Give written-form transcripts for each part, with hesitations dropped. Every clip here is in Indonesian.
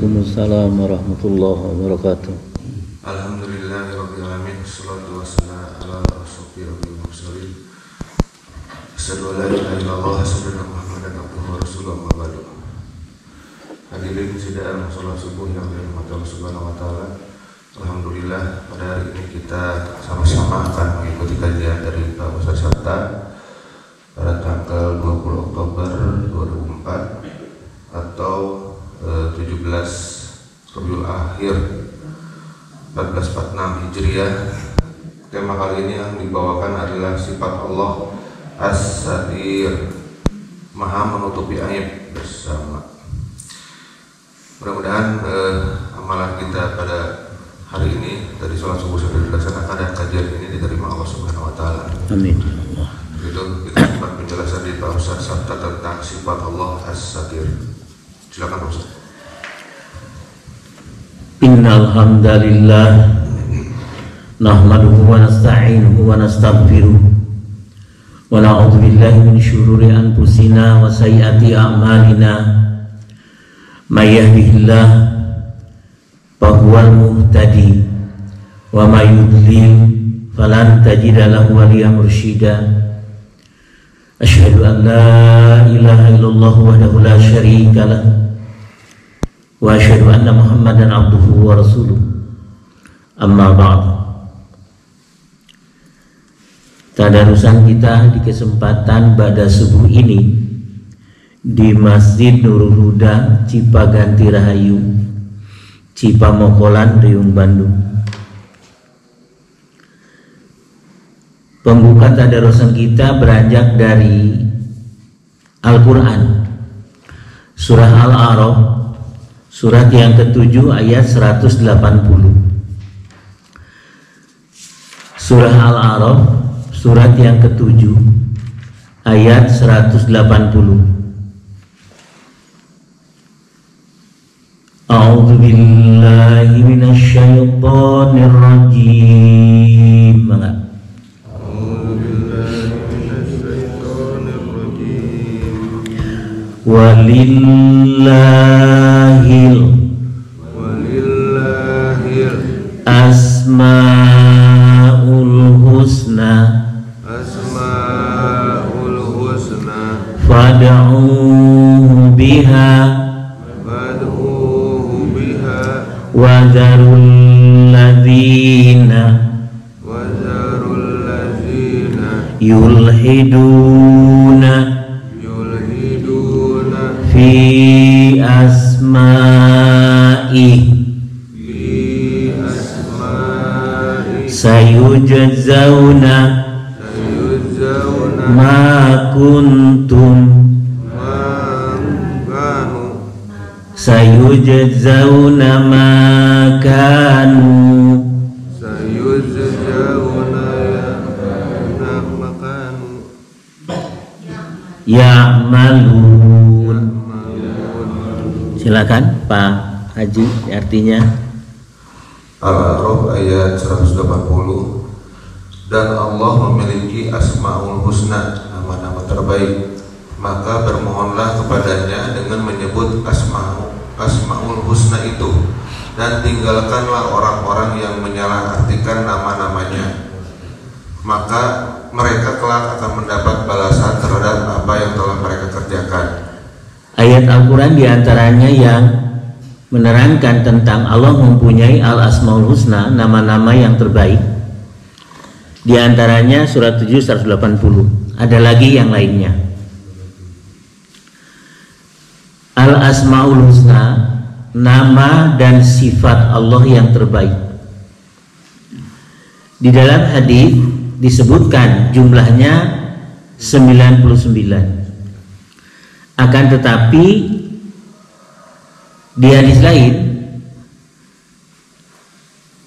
Waalaikumsalam warahmatullahi wabarakatuh. Alhamdulillahirabbil alamin, wassalatu wassalamu ala asyrofil mursalin. Asyhadu an la ilaha illallah wa asyhadu anna Muhammadan abduhu wa rasuluhu, amma ba'du. Hadirin sidang salat subuh yang dirahmati Allah Subhanahu wa taala. Alhamdulillah, pada hari ini kita sama-sama akan mengikuti kajian dari Pak Ustaz Sabta pada tanggal 20 Oktober 2004 atau 17 Rabiul Akhir 1446 Hijriah. Tema kali ini yang dibawakan adalah sifat Allah As-Satir, Maha menutupi aib bersama. Mudah-mudahan amalan kita pada hari ini dari sholat subuh sampai dilaksanakan dan kajian ini diterima Allah Subhanahu wa taala. Amin. Itu kita sempat penjelasan di Pak Ustaz Sabta tentang sifat Allah As-Satir. Silakan Pak Ustaz. Innal hamdalillah nahmaduhu wa nasta'inuhu wa nastaghfiruh wa na'udzu billahi min syururi anfusina wa sayyiati a'malina. May yahdihillah fahuwal muhtadi wa may yudlil falan tajida lahu waliyyan mursyida. Asyhadu an la ilaha illallah wahdahu la syarika lah wa asyhadu anna Muhammadan abduhu wa rasuluh. Amma ba'd. Tadarusan kita di kesempatan pada subuh ini di Masjid Nurul Huda, Cipaganti Rahayu, Cipamokolan, Riung, Bandung. Pembuka tadarusan kita beranjak dari Al-Quran, Surah Al-A'raf, surat yang ke-7 ayat 180. Surah Al-A'raf, surat yang ke-7 ayat 180. A'udzu billahi minasy syaithanir rajim. A'udzu billahi minasy syaithanir rajim. Walillahil asmaul husna fad'uhu biha wadzarul ladzina yulhiduna fi asma'i sayujzauna ma kuntum sayujzauna ma kanu ya'malun. Silakan Pak Haji, artinya. Al-A'raf ayat 180. Dan Allah memiliki asmaul husna, nama-nama terbaik, maka bermohonlah kepadanya dengan menyebut asmaul husna itu, dan tinggalkanlah orang-orang yang menyalahartikan nama-namanya, maka mereka kelak akan mendapat balasan terhadap apa yang telah mereka kerjakan. Ayat Al-Quran diantaranya yang menerangkan tentang Allah mempunyai al-asmaul husna, nama-nama yang terbaik. Di antaranya surat 7 180. Ada lagi yang lainnya. Al-asmaul husna, nama dan sifat Allah yang terbaik. Di dalam hadis disebutkan jumlahnya 99. Akan tetapi di hadis lain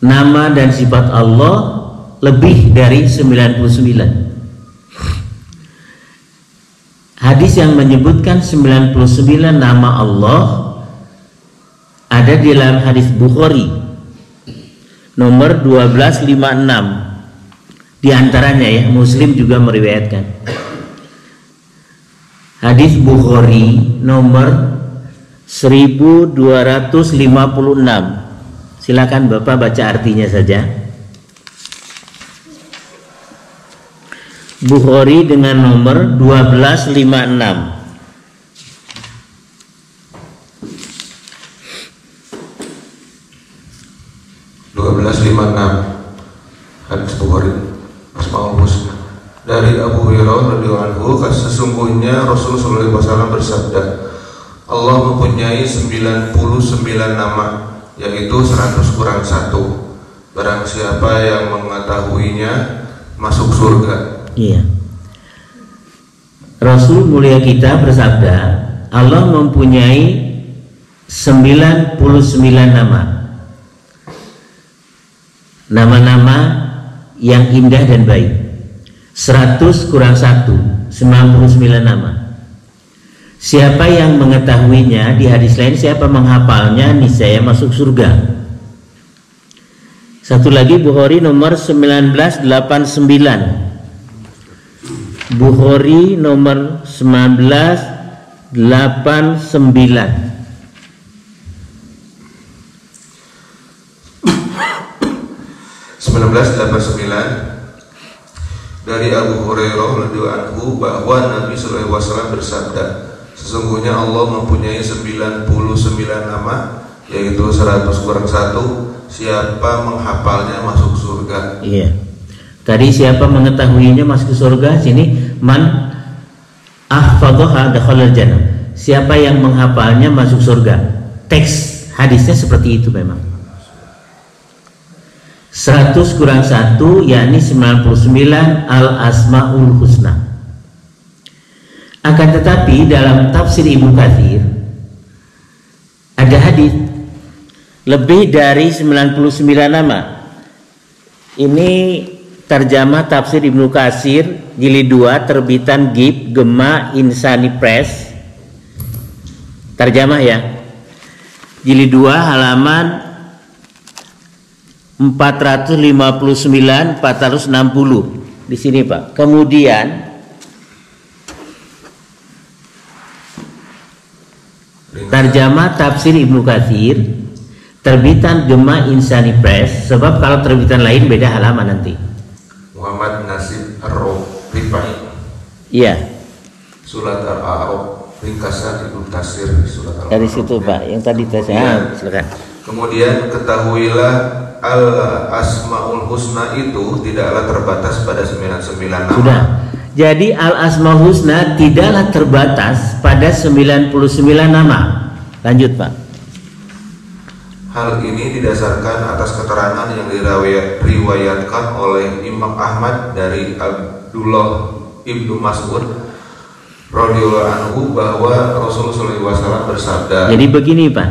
nama dan sifat Allah lebih dari 99. Hadis yang menyebutkan 99 nama Allah ada di dalam hadis Bukhari nomor 1256. Di antaranya ya, Muslim juga meriwayatkan. Hadis Bukhari nomor 1256. Silakan Bapak baca artinya saja. Bukhari dengan nomor 1256. Hadis Bukhari Asmaul Husna dari Abu Hurairah radhiyallahu anhu, sesungguhnya Rasulullah SAW bersabda, Allah mempunyai 99 nama, yaitu 100 kurang 1. Barang siapa yang mengetahuinya masuk surga. Iya. Rasul mulia kita bersabda, Allah mempunyai 99 nama. Nama-nama yang indah dan baik. 100 kurang 1, 99 nama. Siapa yang mengetahuinya, di hadis lain siapa menghafalnya niscaya masuk surga. Satu lagi Bukhari nomor 1989. Bukhari nomor 1989. Dari Abu Hurairah radhiyallahu anhu bahwa Nabi sallallahu alaihi wasallam bersabda, sesungguhnya Allah mempunyai 99 nama, yaitu 100 kurang 1. Siapa menghafalnya masuk surga. Iya. Tadi siapa mengetahuinya masuk surga, sini man ahfadhaha dakhalal jannah. Siapa yang menghafalnya masuk surga. Teks hadisnya seperti itu memang. 100 kurang 1 yakni 99 al-asmaul husna. Akan tetapi dalam tafsir Ibnu Katsir ada hadis lebih dari 99 nama. Ini terjemah tafsir Ibnu Katsir jilid 2 terbitan GIB Gema Insani Press. Terjemah ya. Jilid 2 halaman 459 460 di sini Pak. Kemudian terjemah tafsir Ibnu Katsir terbitan Gema Insani Press, sebab kalau terbitan lain beda halaman nanti. Muhammad Nasib Ar-Rifai. Iya. Surat Al-A'raf, ringkasan Ibnu Katsir surat Al-A'raf. Dari situ Pak, yang tadi saya silakan. Kemudian ketahuilah Al-Asmaul Husna itu tidaklah terbatas pada 99 nama. Sudah. Jadi Al-Asmaul Husna tidaklah terbatas pada 99 nama. Lanjut Pak. Hal ini didasarkan atas keterangan yang diriwayatkan oleh Imam Ahmad dari Abdullah ibnu Mas'ud radhiyallahu anhu bahwa Rasulullah SAW bersabda. Jadi begini Pak,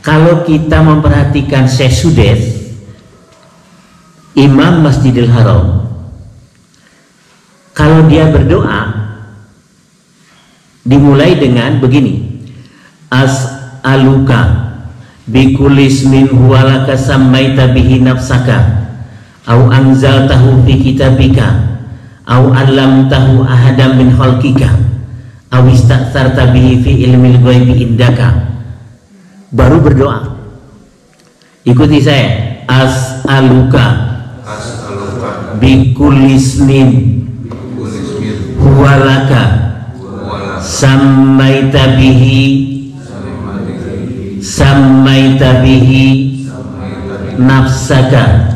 kalau kita memperhatikan Syekh Sudes, Imam Masjidil Haram, kalau dia berdoa dimulai dengan begini, as'aluka bikulli ismin huwa laka sammaita bihi nafsaka au anzaltahu fi kitabika au 'allamtahu ahadan min khalqika au ista'tsarta bihi fi ilmil ghaibi indaka. Baru berdoa. Ikuti saya. As'aluka bikulli ismin huwa laka sammaita bihi nafsaka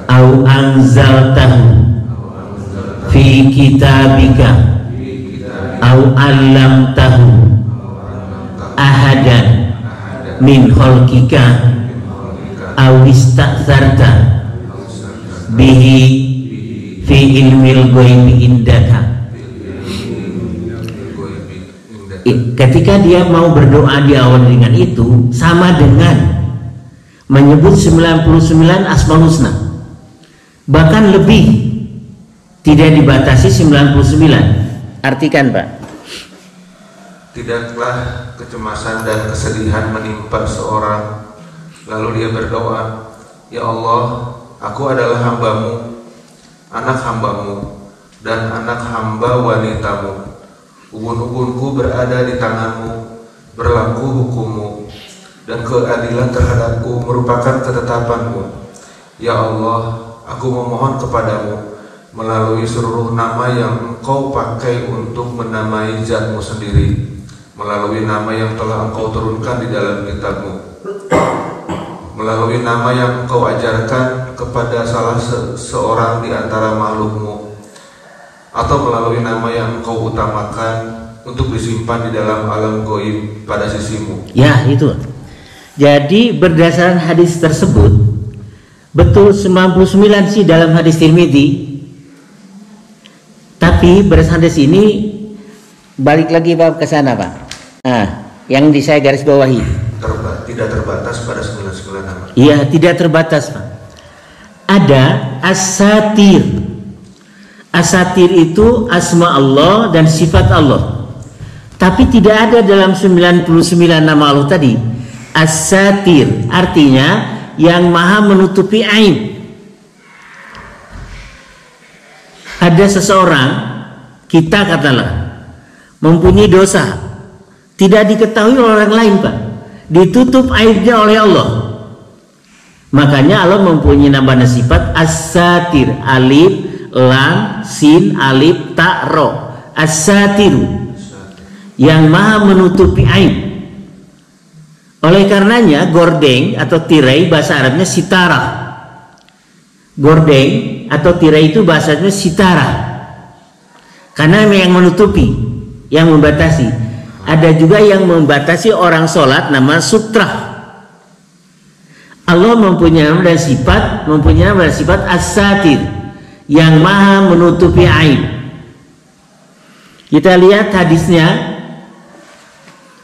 au anzaltahu fi kitabika au 'allamtahu ahadan min khalqika au ista'tsarta bihi fi ilmil ghaibi indaka. Ketika dia mau berdoa di awal dengan itu, sama dengan menyebut 99 Asmaul Husna, bahkan lebih, tidak dibatasi 99. Artikan Pak. Tidaklah kecemasan dan kesedihan menimpa seorang, lalu dia berdoa, ya Allah, aku adalah hambamu, anak hambamu, dan anak hamba wanitamu. Ubun-ubunku berada di tanganmu, berlaku hukum-Mu, dan keadilan terhadapku merupakan ketetapan-Mu. Ya Allah, aku memohon kepadamu melalui seluruh nama yang Engkau pakai untuk menamai Zat-Mu sendiri, melalui nama yang telah Engkau turunkan di dalam kitab-Mu, melalui nama yang Engkau ajarkan kepada salah seorang di antara makhluk-Mu, atau melalui nama yang Engkau utamakan untuk disimpan di dalam alam gaib pada sisi-Mu. Ya, itu. Jadi berdasarkan hadis tersebut, betul 99 sih dalam hadis Tirmidzi. Tapi berdasarkan hadis ini, balik lagi Pak ke sana Pak. Nah, yang saya garis bawahi. Tidak terbatas pada 99 nama. Iya, tidak terbatas Pak. Ada asatir. Asatir itu asma Allah dan sifat Allah. Tapi tidak ada dalam 99 nama Allah tadi. Asatir artinya yang maha menutupi aib. Ada seseorang, kita katalah, mempunyai dosa, tidak diketahui oleh orang lain Pak, ditutup aibnya oleh Allah. Makanya Allah mempunyai nama dan sifat as-satir, alif lam sin alif ta ro, as-satiru, yang maha menutupi aib. Oleh karenanya gordeng atau tirai bahasa Arabnya sitara. Gordeng atau tirai itu bahasanya sitara, karena yang menutupi, yang membatasi. Ada juga yang membatasi orang sholat, nama sutra. Allah mempunyai nama dan sifat as-satir, yang maha menutupi aib. Kita lihat hadisnya,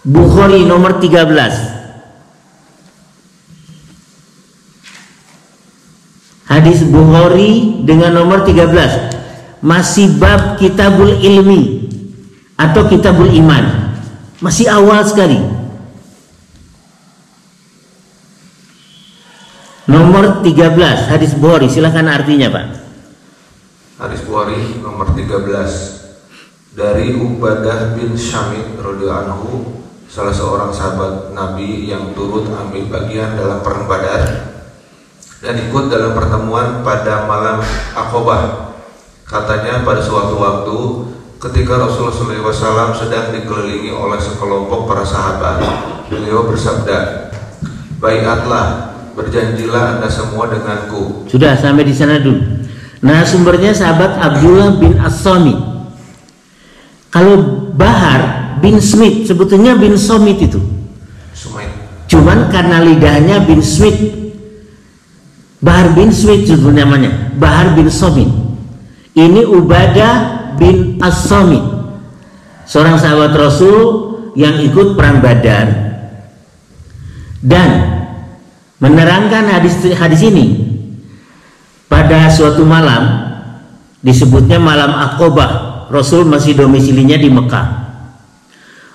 Bukhari nomor 13. Hadis Bukhari dengan nomor 13, masih bab kitabul ilmi atau kitabul iman, masih awal sekali. Nomor 13 hadis Bukhari, silahkan artinya Pak. Hadis Bukhari nomor 13 dari Ubadah bin Syamit radhiyallahu anhu, salah seorang sahabat Nabi yang turut ambil bagian dalam perang Badar dan ikut dalam pertemuan pada malam Aqobah. Katanya, pada suatu waktu ketika Rasulullah SAW sedang dikelilingi oleh sekelompok para sahabat, beliau bersabda, "Baiatlah, berjanjilah Anda semua denganku." Sudah sampai di sana dulu. Nah, sumbernya sahabat Abdullah bin As-Samit. Kalau Bahar bin Smith, sebetulnya bin Somit itu. Cuman karena lidahnya bin Smith, Bahar bin Smith itu namanya, Bahar bin Somit. Ini Ubadah bin As-Samit, seorang sahabat Rasul yang ikut perang Badar dan menerangkan hadis ini pada suatu malam, disebutnya malam Aqobah. Rasul masih domisilinya di Mekah.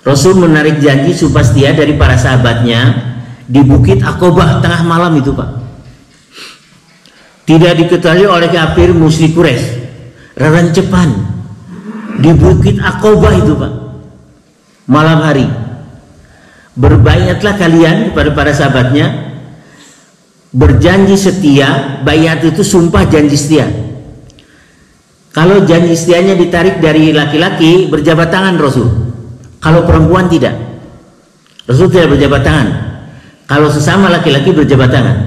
Rasul menarik janji supaya dari para sahabatnya di Bukit Aqobah tengah malam itu Pak. Tidak diketahui oleh kafir musyrik Quraisy, rancepan di Bukit Aqobah itu Pak, malam hari. Berbaiatlah kalian kepada para sahabatnya, berjanji setia. Baiat itu sumpah janji setia. Kalau janji setianya ditarik dari laki-laki, berjabat tangan Rasul. Kalau perempuan tidak, Rasul tidak berjabat tangan. Kalau sesama laki-laki berjabat tangan.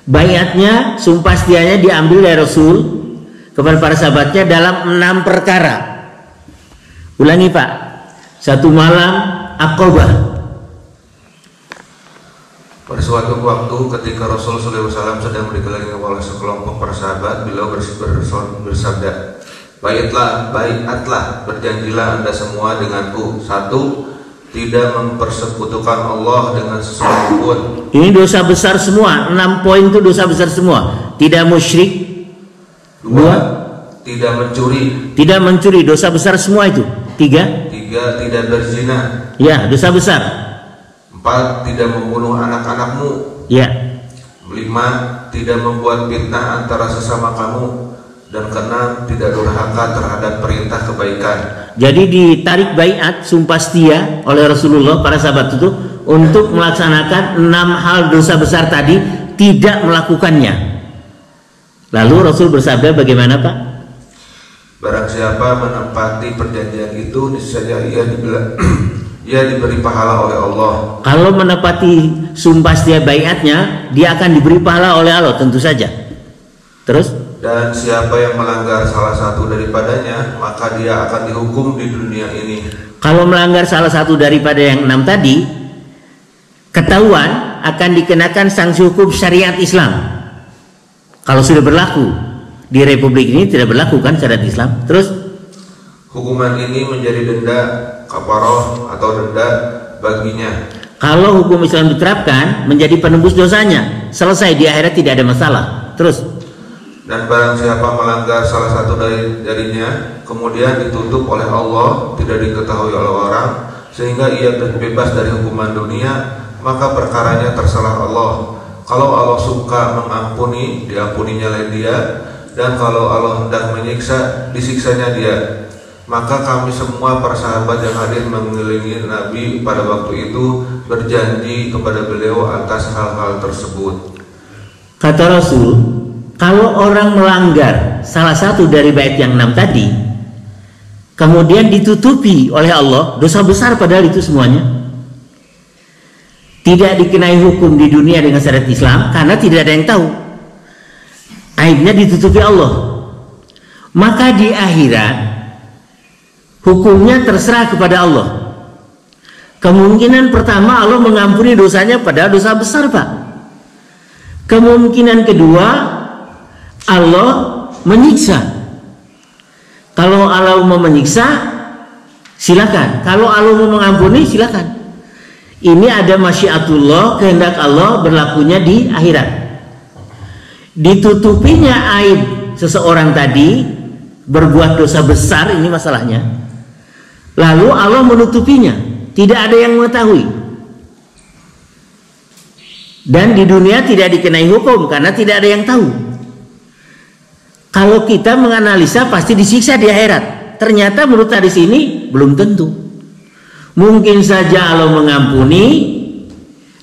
Baiatnya, sumpah setianya diambil dari Rasul kepada para sahabatnya dalam 6 perkara. Ulangi Pak, satu malam Aqobah. Pada suatu waktu ketika Rasulullah SAW sedang dikelilingi oleh sekelompok para sahabat, beliau bersabda, Baiatlah, berjanjilah Anda semua denganku. 1. Tidak mempersekutukan Allah dengan sesuatu pun. Ini dosa besar semua. 6 poin itu dosa besar semua. Tidak musyrik. 2. Tidak mencuri. Tidak mencuri, dosa besar semua itu. 3. Tidak berzina. Ya, dosa besar. 4. Tidak membunuh anak-anakmu. Ya. 5. Tidak membuat fitnah antara sesama kamu. dan keenam tidak durhaka terhadap perintah kebaikan. Jadi ditarik baiat sumpah setia oleh Rasulullah para sahabat itu untuk melaksanakan 6 hal dosa besar tadi, tidak melakukannya. Lalu Rasul bersabda bagaimana, Pak? Barang siapa menepati perjanjian itu, niscaya ia diberi pahala oleh Allah. Kalau menepati sumpah setia baiatnya, dia akan diberi pahala oleh Allah, tentu saja. Terus? Dan siapa yang melanggar salah satu daripadanya, maka dia akan dihukum di dunia ini. Kalau melanggar salah satu daripada yang 6 tadi, ketahuan akan dikenakan sanksi hukum syariat Islam. Kalau sudah berlaku. Di Republik ini tidak berlaku kan syariat Islam. Terus hukuman ini menjadi denda kafaroh atau denda baginya. Kalau hukum Islam diterapkan menjadi penembus dosanya, selesai, di akhirat tidak ada masalah. Terus dan barang siapa melanggar salah satu darinya, kemudian ditutup oleh Allah, tidak diketahui oleh orang, sehingga ia bebas dari hukuman dunia, maka perkaranya terserah Allah. Kalau Allah suka mengampuni, diampuninya oleh dia, dan kalau Allah hendak menyiksa, disiksanya dia. Maka kami semua para sahabat yang hadir mengelilingi Nabi pada waktu itu berjanji kepada beliau atas hal-hal tersebut. Kata Rasul, kalau orang melanggar salah satu dari bait yang 6 tadi, kemudian ditutupi oleh Allah, dosa besar padahal itu semuanya, tidak dikenai hukum di dunia dengan syariat Islam karena tidak ada yang tahu. Aibnya ditutupi Allah. Maka di akhirat hukumnya terserah kepada Allah. Kemungkinan pertama Allah mengampuni dosanya padahal dosa besar, Pak. Kemungkinan kedua Allah menyiksa. Kalau Allah mau menyiksa silakan. Kalau Allah mau mengampuni silakan. Ini ada masyiatullah, kehendak Allah berlakunya di akhirat. Ditutupinya aib seseorang tadi berbuat dosa besar, ini masalahnya. Lalu Allah menutupinya, tidak ada yang mengetahui. Dan di dunia tidak dikenai hukum karena tidak ada yang tahu. Kalau kita menganalisa pasti disiksa di akhirat. Ternyata menurut hadis ini belum tentu. Mungkin saja Allah mengampuni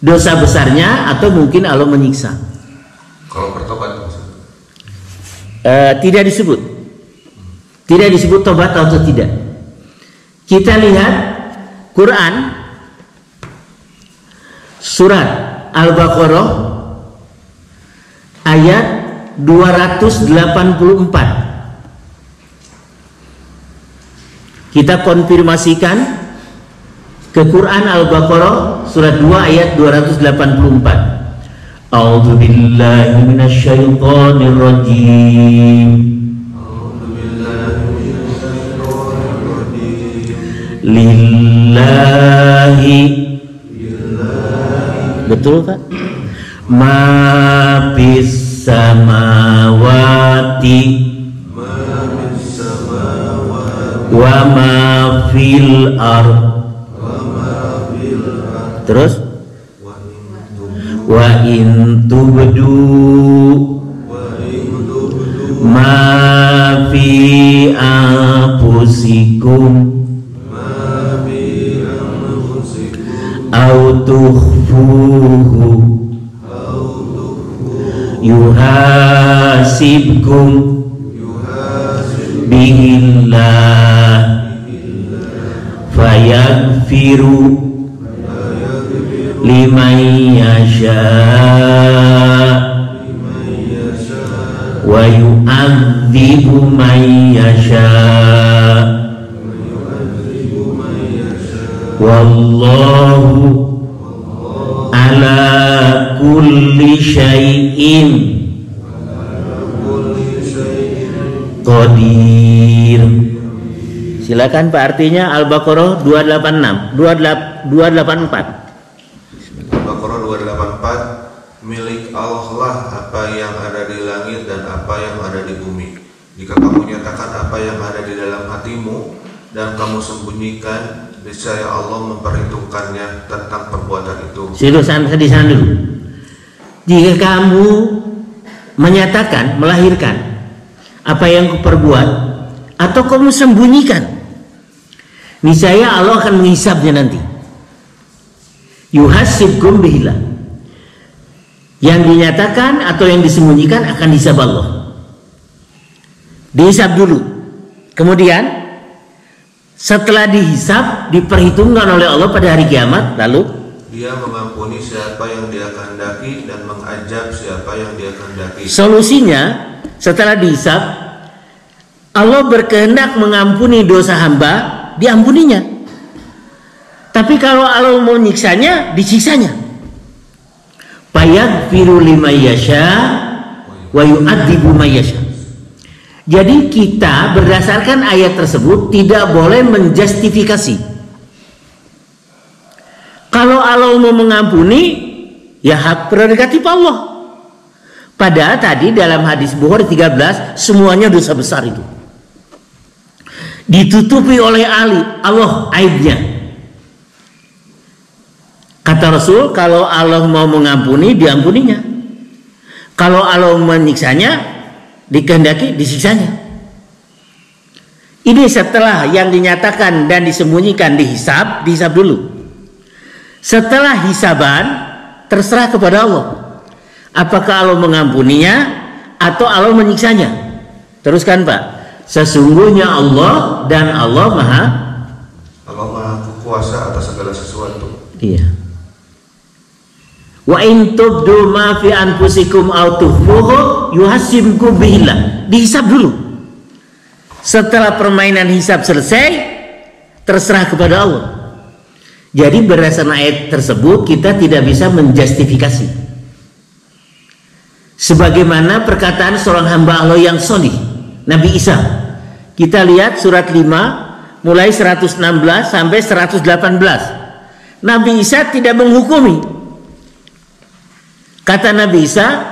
dosa besarnya atau mungkin Allah menyiksa. Kalau bertobat tidak disebut. Tidak disebut tobat atau tidak. Kita lihat Quran surat Al-Baqarah ayat 284. Kita konfirmasikan ke Quran Al-Baqarah surat 2 ayat 284. A'udzu billahi minasyaitonir rajim. Lillahi. Betul, Pak? Ma fis samawati wa ma fil ardh. Terus wa in tubdu ma fi anfusikum au tukhfuhu yuhasibkum bihillah fayaghfiru liman yasha wa yu'adzibu man yasha wallahu ala kulli syai'in qadir. Silakan Pak, artinya Al-Baqarah 286 284. Al-Baqarah 284. Milik Allah lah apa yang ada di langit dan apa yang ada di bumi. Jika kamu nyatakan apa yang ada di dalam hatimu dan kamu sembunyikan, niscaya Allah memperhitungkannya tentang perbuatan itu. Silakan di sana dulu. Jika kamu menyatakan, melahirkan apa yang kau perbuat atau kamu sembunyikan, niscaya Allah akan menghisabnya nanti. Yuhasibkum bihillah. Yang dinyatakan atau yang disembunyikan akan dihisab Allah. Dihisab dulu. Kemudian setelah dihisab, diperhitungkan oleh Allah pada hari kiamat, lalu Dia mengampuni siapa yang Dia kehendaki dan mengazab siapa yang Dia kehendaki. Solusinya setelah dihisab, Allah berkehendak mengampuni dosa hamba, diampuninya. Tapi kalau Allah mau nyiksanya, disiksanya. Fayaghfiru liman yasha wa yu'adzibu man yasha. Jadi kita berdasarkan ayat tersebut tidak boleh menjustifikasi. Kalau Allah mau mengampuni, ya hak prerogatif Allah. Padahal tadi dalam hadis Bukhari 13 semuanya dosa besar itu ditutupi oleh Allah aibnya. Kata Rasul, kalau Allah mau mengampuni, diampuninya. Kalau Allah menyiksanya, dikehendaki, disiksanya. Ini setelah yang dinyatakan dan disembunyikan dihisab dulu. Setelah hisaban, terserah kepada Allah. Apakah Allah mengampuninya atau Allah menyiksanya? Teruskan Pak. Sesungguhnya Allah dan Allah Maha kuasa atas segala sesuatu. Iya. Wa in tubdu ma fi anfusikum aw tukhfuhu yuhasibkum bihillah. Dihisab dulu. Setelah permainan hisab selesai, terserah kepada Allah. Jadi berdasarkan ayat tersebut kita tidak bisa menjustifikasi. Sebagaimana perkataan seorang hamba Allah yang solih, Nabi Isa. Kita lihat surat 5 mulai 116 sampai 118. Nabi Isa tidak menghukumi. Kata Nabi Isa,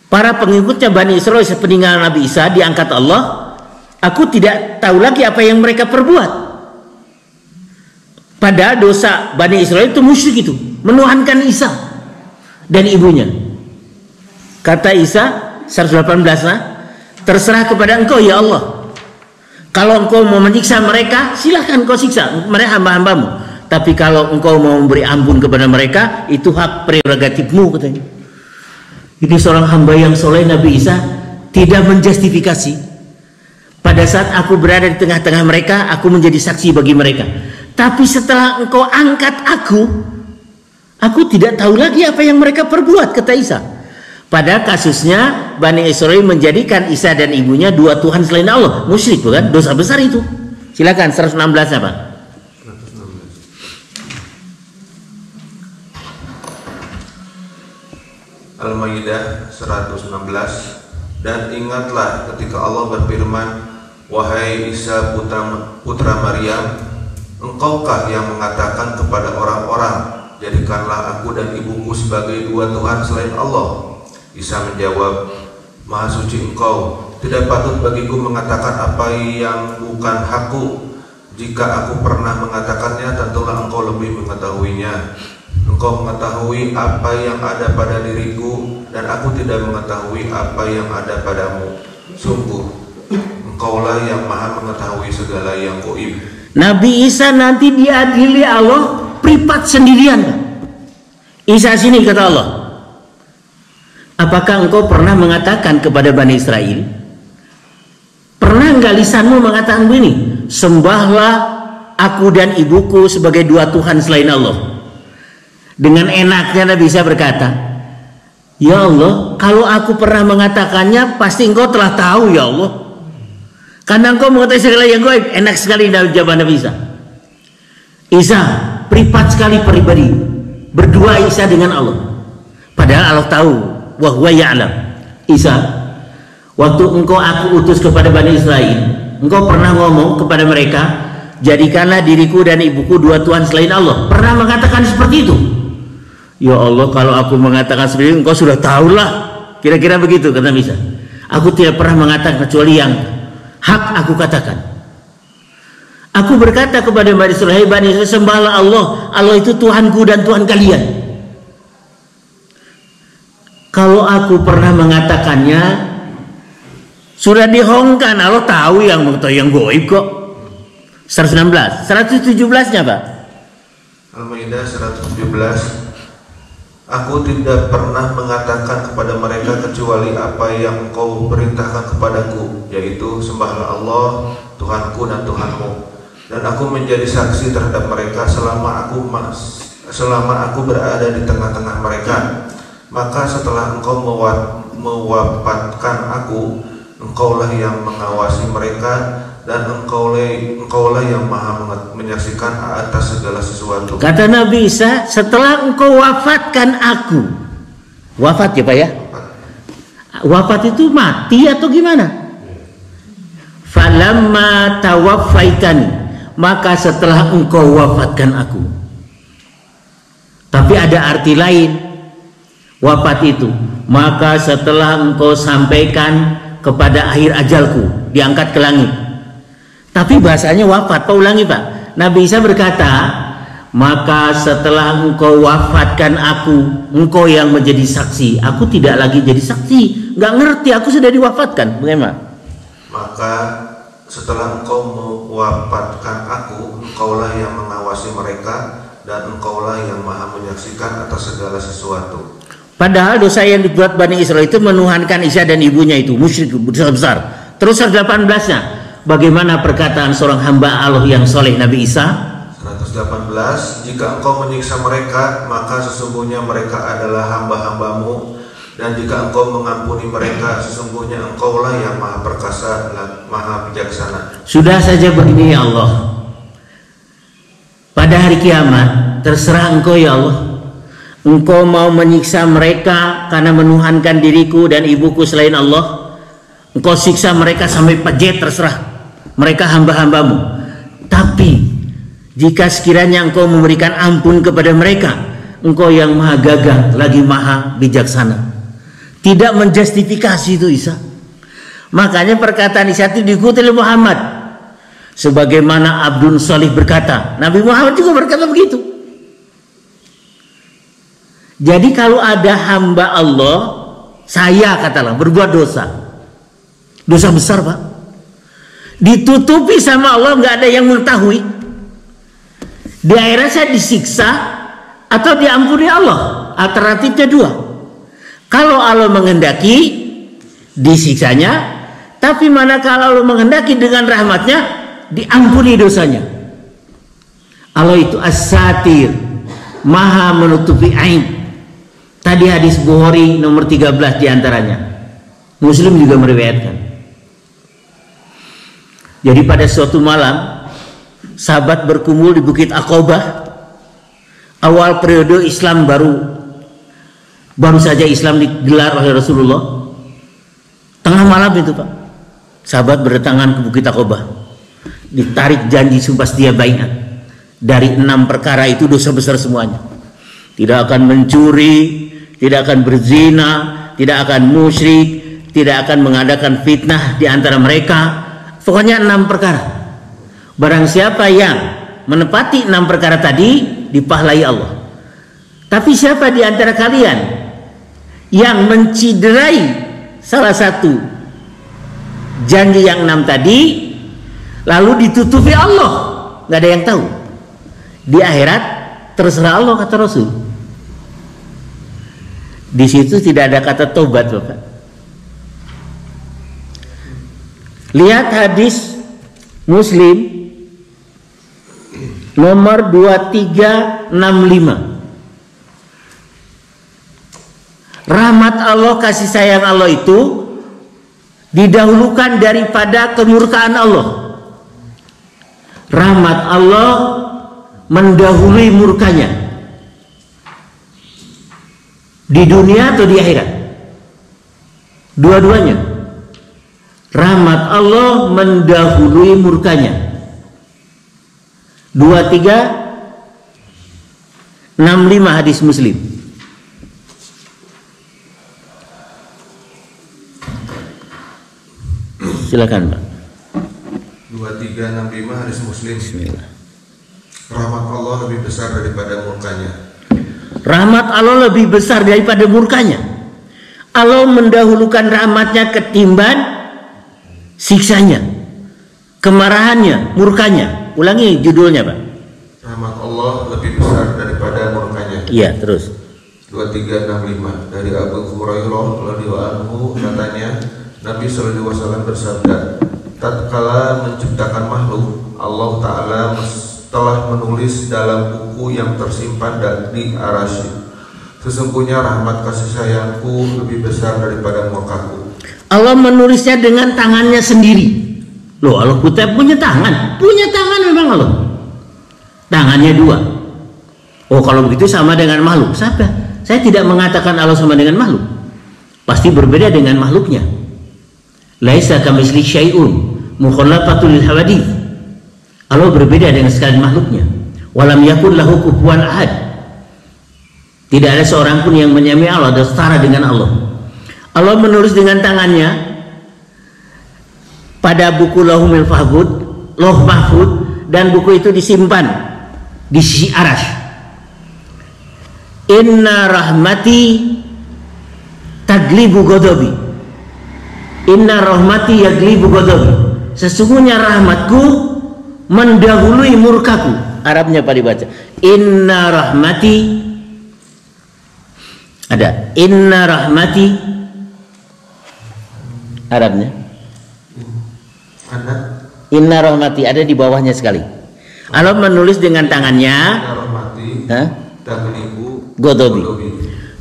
para pengikutnya Bani Israel sepeninggalan Nabi Isa diangkat Allah, aku tidak tahu lagi apa yang mereka perbuat. Padahal dosa Bani Israel itu musyrik itu, menuhankan Isa dan ibunya. Kata Isa 118, nah, terserah kepada engkau ya Allah. Kalau engkau mau menyiksa mereka, silahkan kau siksa mereka hamba-hambamu. Tapi kalau engkau mau memberi ampun kepada mereka, itu hak prerogatifmu katanya. Ini seorang hamba yang soleh Nabi Isa tidak menjustifikasi. Pada saat aku berada di tengah-tengah mereka, aku menjadi saksi bagi mereka. Tapi setelah engkau angkat aku tidak tahu lagi apa yang mereka perbuat, kata Isa. Pada kasusnya Bani Israel menjadikan Isa dan ibunya dua Tuhan selain Allah, musyrik bukan? Dosa besar itu. Silakan 116 apa? Al-Maidah 116. Dan ingatlah ketika Allah berfirman, wahai Isa putra Maryam, engkaukah yang mengatakan kepada orang-orang, jadikanlah aku dan ibuku sebagai dua Tuhan selain Allah? Isa menjawab, Maha suci engkau, tidak patut bagiku mengatakan apa yang bukan hakku. Jika aku pernah mengatakannya, tentulah engkau lebih mengetahuinya. Engkau mengetahui apa yang ada pada diriku, dan aku tidak mengetahui apa yang ada padamu. Sungguh, engkaulah yang maha mengetahui segala yang gaib. Nabi Isa nanti diadili Allah privat sendirian. Isa sini kata Allah, apakah engkau pernah mengatakan kepada Bani Israel, pernah enggak lisanmu mengatakan begini, sembahlah aku dan ibuku sebagai dua Tuhan selain Allah? Dengan enaknya Nabi Isa berkata, ya Allah, kalau aku pernah mengatakannya, pasti engkau telah tahu ya Allah, karena engkau mengetahui segala yang gaib. Enak sekali jawaban Nabi Isa. Isa privat sekali pribadi, berdua Isa dengan Allah, padahal Allah tahu, wa huwa ya'lam. Isa, waktu engkau aku utus kepada Bani Israel, engkau pernah ngomong kepada mereka, jadikanlah diriku dan ibuku dua Tuhan selain Allah. Pernah mengatakan seperti itu? Ya Allah, kalau aku mengatakan seperti itu, engkau sudah tahulah. Kira-kira begitu kata Nabi Isa. Aku tidak pernah mengatakan kecuali yang hak aku katakan. Aku berkata kepada Bani Israel, Bani Israel, sembahlah Allah. Allah itu Tuhanku dan Tuhan kalian. Kalau aku pernah mengatakannya, Sudah dihongkan, Allah tahu yang goib kok. 116, 117-nya Pak. Al-Maidah 117. Aku tidak pernah mengatakan kepada mereka kecuali apa yang Engkau perintahkan kepadaku, yaitu sembahlah Allah, Tuhanku dan Tuhanmu. Dan aku menjadi saksi terhadap mereka selama aku berada di tengah-tengah mereka. Maka setelah Engkau mewafatkan aku, Engkaulah yang mengawasi mereka, dan engkaulah yang maha menyaksikan atas segala sesuatu. Kata Nabi Isa, setelah Engkau wafatkan aku. Wafat ya Pak ya? Wafat itu mati atau gimana? Falamma tawaffaitani, maka setelah Engkau wafatkan aku. Tapi ada arti lain wafat itu, maka setelah Engkau sampaikan kepada akhir ajalku, diangkat ke langit. Tapi bahasanya wafat. Pak ulangi Pak. Nabi Isa berkata, maka setelah Engkau wafatkan aku, Engkau yang menjadi saksi. Aku tidak lagi jadi saksi. Nggak ngerti, aku sudah diwafatkan. Bagaimana? Maka setelah Engkau mewafatkan aku, Engkaulah yang mengawasi mereka, dan Engkaulah yang maha menyaksikan atas segala sesuatu. Padahal dosa yang dibuat Bani Israel itu menuhankan Isa dan ibunya itu musyrik besar. Terus 118-nya. Bagaimana perkataan seorang hamba Allah yang soleh Nabi Isa? 118. Jika Engkau menyiksa mereka, maka sesungguhnya mereka adalah hamba-hambamu, dan jika Engkau mengampuni mereka, sesungguhnya Engkaulah yang maha perkasa dan maha bijaksana. Sudah saja begini ya Allah, pada hari kiamat terserah Engkau ya Allah. Engkau mau menyiksa mereka karena menuhankan diriku dan ibuku selain Allah, Engkau siksa mereka sampai pejet, terserah. Mereka hamba-hambamu. Tapi jika sekiranya Engkau memberikan ampun kepada mereka, Engkau yang maha gagah lagi maha bijaksana. Tidak menjustifikasi itu Isa. Makanya perkataan Isa itu diikuti oleh Muhammad. Sebagaimana Abdul Shalih berkata, Nabi Muhammad juga berkata begitu. Jadi kalau ada hamba Allah, saya katalah berbuat dosa besar Pak, ditutupi sama Allah, nggak ada yang mengetahui. Di akhirat saya disiksa atau diampuni Allah. Alternatifnya dua. Kalau Allah menghendaki, disiksanya. Tapi manakala Allah menghendaki dengan rahmatnya, diampuni dosanya. Allah itu as-satir, maha menutupi aib. Tadi hadis Bukhari nomor 13 diantaranya. Muslim juga meriwayatkan. Jadi pada suatu malam, sahabat berkumpul di Bukit Aqabah. Awal periode Islam baru saja Islam digelar oleh Rasulullah. Tengah malam itu Pak, sahabat berdatangan ke Bukit Aqabah. Ditarik janji sumpah setia baiat. Dari 6 perkara itu dosa besar semuanya. Tidak akan mencuri, tidak akan berzina, tidak akan musyrik, tidak akan mengadakan fitnah di antara mereka. Pokoknya 6 perkara. Barang siapa yang menepati 6 perkara tadi, dipahlai Allah. Tapi siapa di antara kalian yang menciderai salah satu janji yang 6 tadi, lalu ditutupi Allah, nggak ada yang tahu. Di akhirat terserah Allah, kata Rasul. Di situ tidak ada kata tobat Bapak. Lihat hadis Muslim nomor 2365. Rahmat Allah, kasih sayang Allah itu didahulukan daripada kemurkaan Allah. Rahmat Allah mendahului murkanya. Di dunia atau di akhirat? Dua-duanya. Rahmat Allah mendahului murkanya. 2365 hadis Muslim. Silakan Pak. 2365 hadis Muslim. Bismillah. Rahmat Allah lebih besar daripada murkanya. Rahmat Allah lebih besar daripada murkanya. Allah mendahulukan rahmatnya ketimbang siksanya, kemarahannya, murkanya. Ulangi judulnya, Pak. Rahmat Allah lebih besar daripada murkanya. Iya, terus. 2365 dari Abu Hurairah radhiyallahu anhu katanya Nabi sallallahu alaihi wasallam bersabda, tatkala menciptakan makhluk, Allah Ta'ala telah menulis dalam buku yang tersimpan di Arasy, sesungguhnya rahmat kasih sayangku lebih besar daripada murkaku. Allah menulisnya dengan tangannya sendiri. Loh, Allah punya tangan memang Allah. Tangannya 2. Oh, kalau begitu sama dengan makhluk. Saya tidak mengatakan Allah sama dengan makhluk. Pasti berbeda dengan makhluknya. Laisa kamitsli syai'un mukhalaqatul lil hawadith. Allah berbeda dengan sekalian makhluknya. Walam yakun lahu kufuwan ahad. Tidak ada seorang pun yang menyamai Allah dan setara dengan Allah. Allah menulis dengan tangannya pada buku Lauhul Mahfuz, dan buku itu disimpan di sisi Arasy. Inna rahmati taglibu ghadabi. Inna rahmati yaglibu ghadabi. Sesungguhnya rahmatku mendahului murkaku. Arabnya Pak dibaca. Inna rahmati. Ada. Inna rahmati. Arabnya. Inna rahmati ada di bawahnya sekali. Allah menulis dengan tangannya. Inna rahmati taglibu Godobi.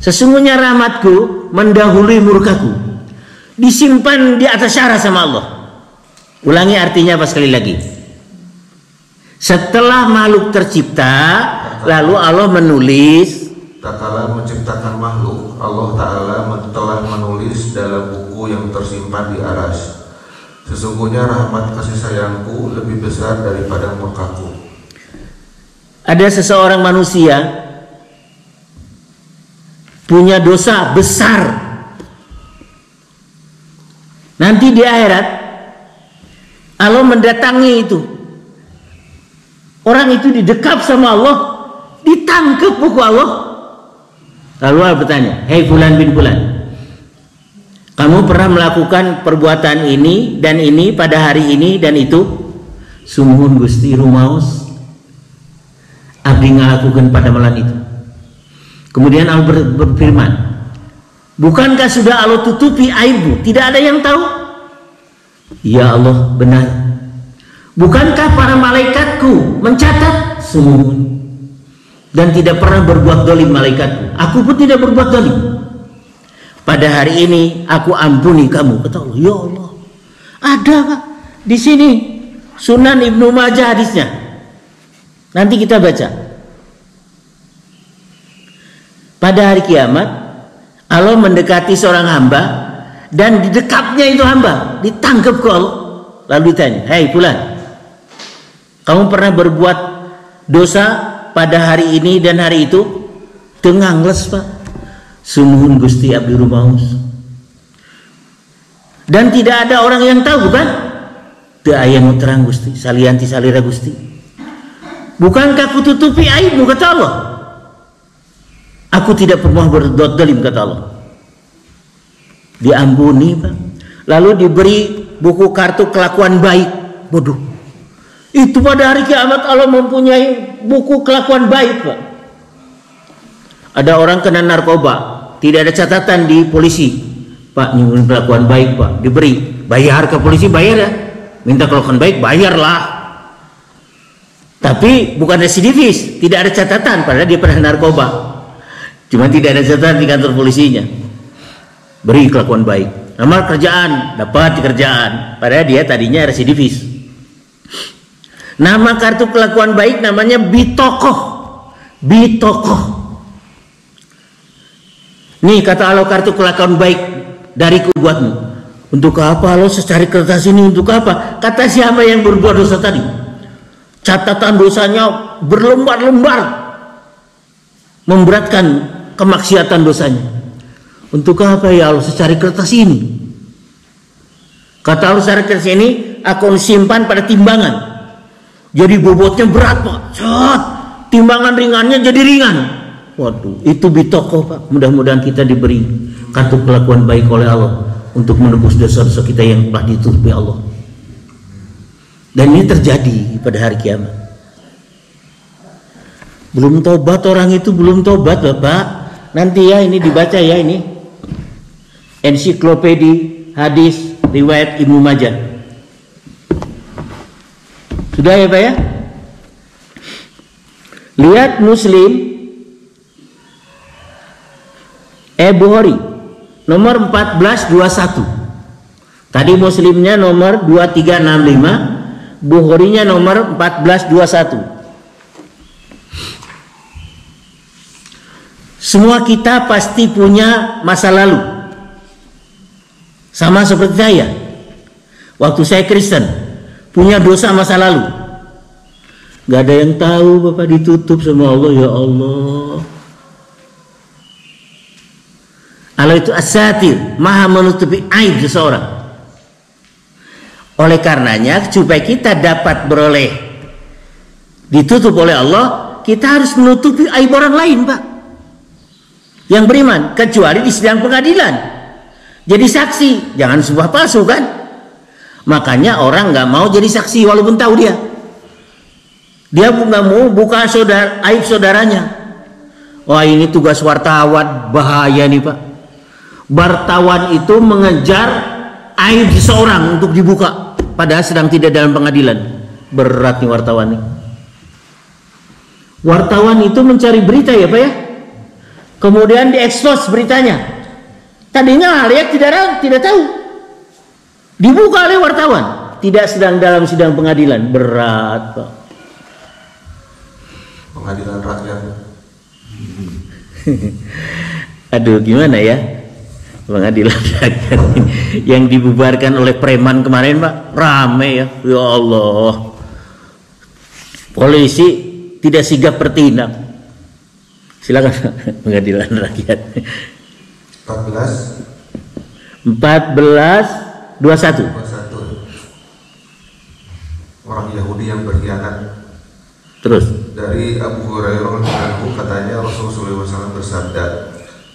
Sesungguhnya rahmatku mendahului murkaku. Disimpan di atas syarah sama Allah. Ulangi artinya apa sekali lagi? Setelah makhluk tercipta, lalu Allah menulis. Tatkala menciptakan makhluk, Allah Ta'ala telah menulis dalam buku yang tersimpan di Arasy, sesungguhnya rahmat kasih sayangku lebih besar daripada murkaku. Ada seseorang manusia punya dosa besar. Nanti di akhirat Allah mendatangi itu. Orang itu didekap sama Allah, ditangkap buku Allah. Lalu Allah bertanya, "Hei fulan bin fulan, kamu pernah melakukan perbuatan ini dan ini pada hari ini dan itu?" Sumuhun Gusti rumaos abdi ngalakukeun pada malam itu. Kemudian Allah berfirman, bukankah sudah Allah tutupi aibmu? Tidak ada yang tahu? Ya Allah, benar. Bukankah para malaikatku mencatat? Sungguh. Dan tidak pernah berbuat zalim malaikatku. Aku pun tidak berbuat zalim. Pada hari ini aku ampuni kamu. Kata Allah, ya Allah. Ada Pak di sini Sunan Ibnu Majah hadisnya. Nanti kita baca. Pada hari kiamat Allah mendekati seorang hamba dan didekapnya itu hamba, ditangkap ke Allah, lalu ditanya, "Hei fulan, kamu pernah berbuat dosa pada hari ini dan hari itu?" Tengangles Pak. Sumuhun Gusti abdi rumaos. Dan tidak ada orang yang tahu kan? Teu aya nu terang Gusti, salianti salira Gusti. Bukankah kututupi aibmu, kata Allah? Aku tidak pernah berbuat zalim, kata Allah. Diampuni Pak. Lalu diberi buku kartu kelakuan baik. Bodoh. Itu pada hari kiamat Allah mempunyai buku kelakuan baik Pak. Ada orang kena narkoba, tidak ada catatan di polisi. Pak, nyumbun kelakuan baik Pak, diberi. Bayar ke polisi, bayar ya. Minta kelakuan baik, bayarlah. Tapi bukan residivis, tidak ada catatan padahal dia pernah narkoba. Cuma tidak ada catatan di kantor polisinya. Beri kelakuan baik. Nama kerjaan, dapat kerjaan. Padahal dia tadinya residivis. Nama kartu kelakuan baik namanya bitokoh. Bitokoh. Nih kata Allah, kartu kelakuan baik dariku buatmu. Untuk apa Allah secari kertas ini, untuk apa? Kata siapa yang berbuat dosa tadi? Catatan dosanya berlembar-lembar, memberatkan kemaksiatan dosanya. Untuk apa ya Allah secari kertas ini? Kata Allah, secari kertas ini aku simpan pada timbangan. Jadi bobotnya berat Pak. Cet, timbangan ringannya jadi ringan. Waduh, itu bitokoh Pak. Mudah-mudahan kita diberi kartu kelakuan baik oleh Allah untuk menebus dosa-dosa kita yang telah ditutupi Allah. Dan ini terjadi pada hari kiamat. Belum tobat orang itu, belum tobat Bapak. Nanti ya ini dibaca ya ini. Ensiklopedi hadis riwayat Ibnu Majah. Sudah ya Pak ya? Lihat Muslim Bukhari nomor 1421. Tadi Muslimnya nomor 2365, Bukharinya nomor 1421. Semua kita pasti punya masa lalu. Sama seperti saya. Waktu saya Kristen, punya dosa masa lalu. Gak ada yang tahu, Bapak, ditutup sama Allah. Ya Allah, Allah itu as-satir, maha menutupi aib seseorang. Oleh karenanya, supaya kita dapat beroleh ditutup oleh Allah, kita harus menutupi aib orang lain, Pak, yang beriman, kecuali di sidang pengadilan. Jadi saksi, jangan sumpah palsu kan. Makanya orang nggak mau jadi saksi walaupun tahu dia nggak mau buka aib saudaranya. Wah, ini tugas wartawan, bahaya nih Pak. Wartawan itu mengejar aib seseorang untuk dibuka, padahal sedang tidak dalam pengadilan. Berat nih wartawan nih. Wartawan itu mencari berita ya Pak ya, kemudian diekspos beritanya. Tadinya rakyat tidak tahu, dibuka oleh wartawan, tidak sedang dalam sidang pengadilan. Berat Pak. Pengadilan rakyat. Aduh, gimana ya? Pengadilan rakyat yang dibubarkan oleh preman kemarin Pak, rame ya. Ya Allah, polisi tidak sigap bertindak. Silakan pengadilan rakyat. 14:21. Orang Yahudi yang berkhianat. Terus dari Abu Hurairah katanya Rasulullah SAW bersabda,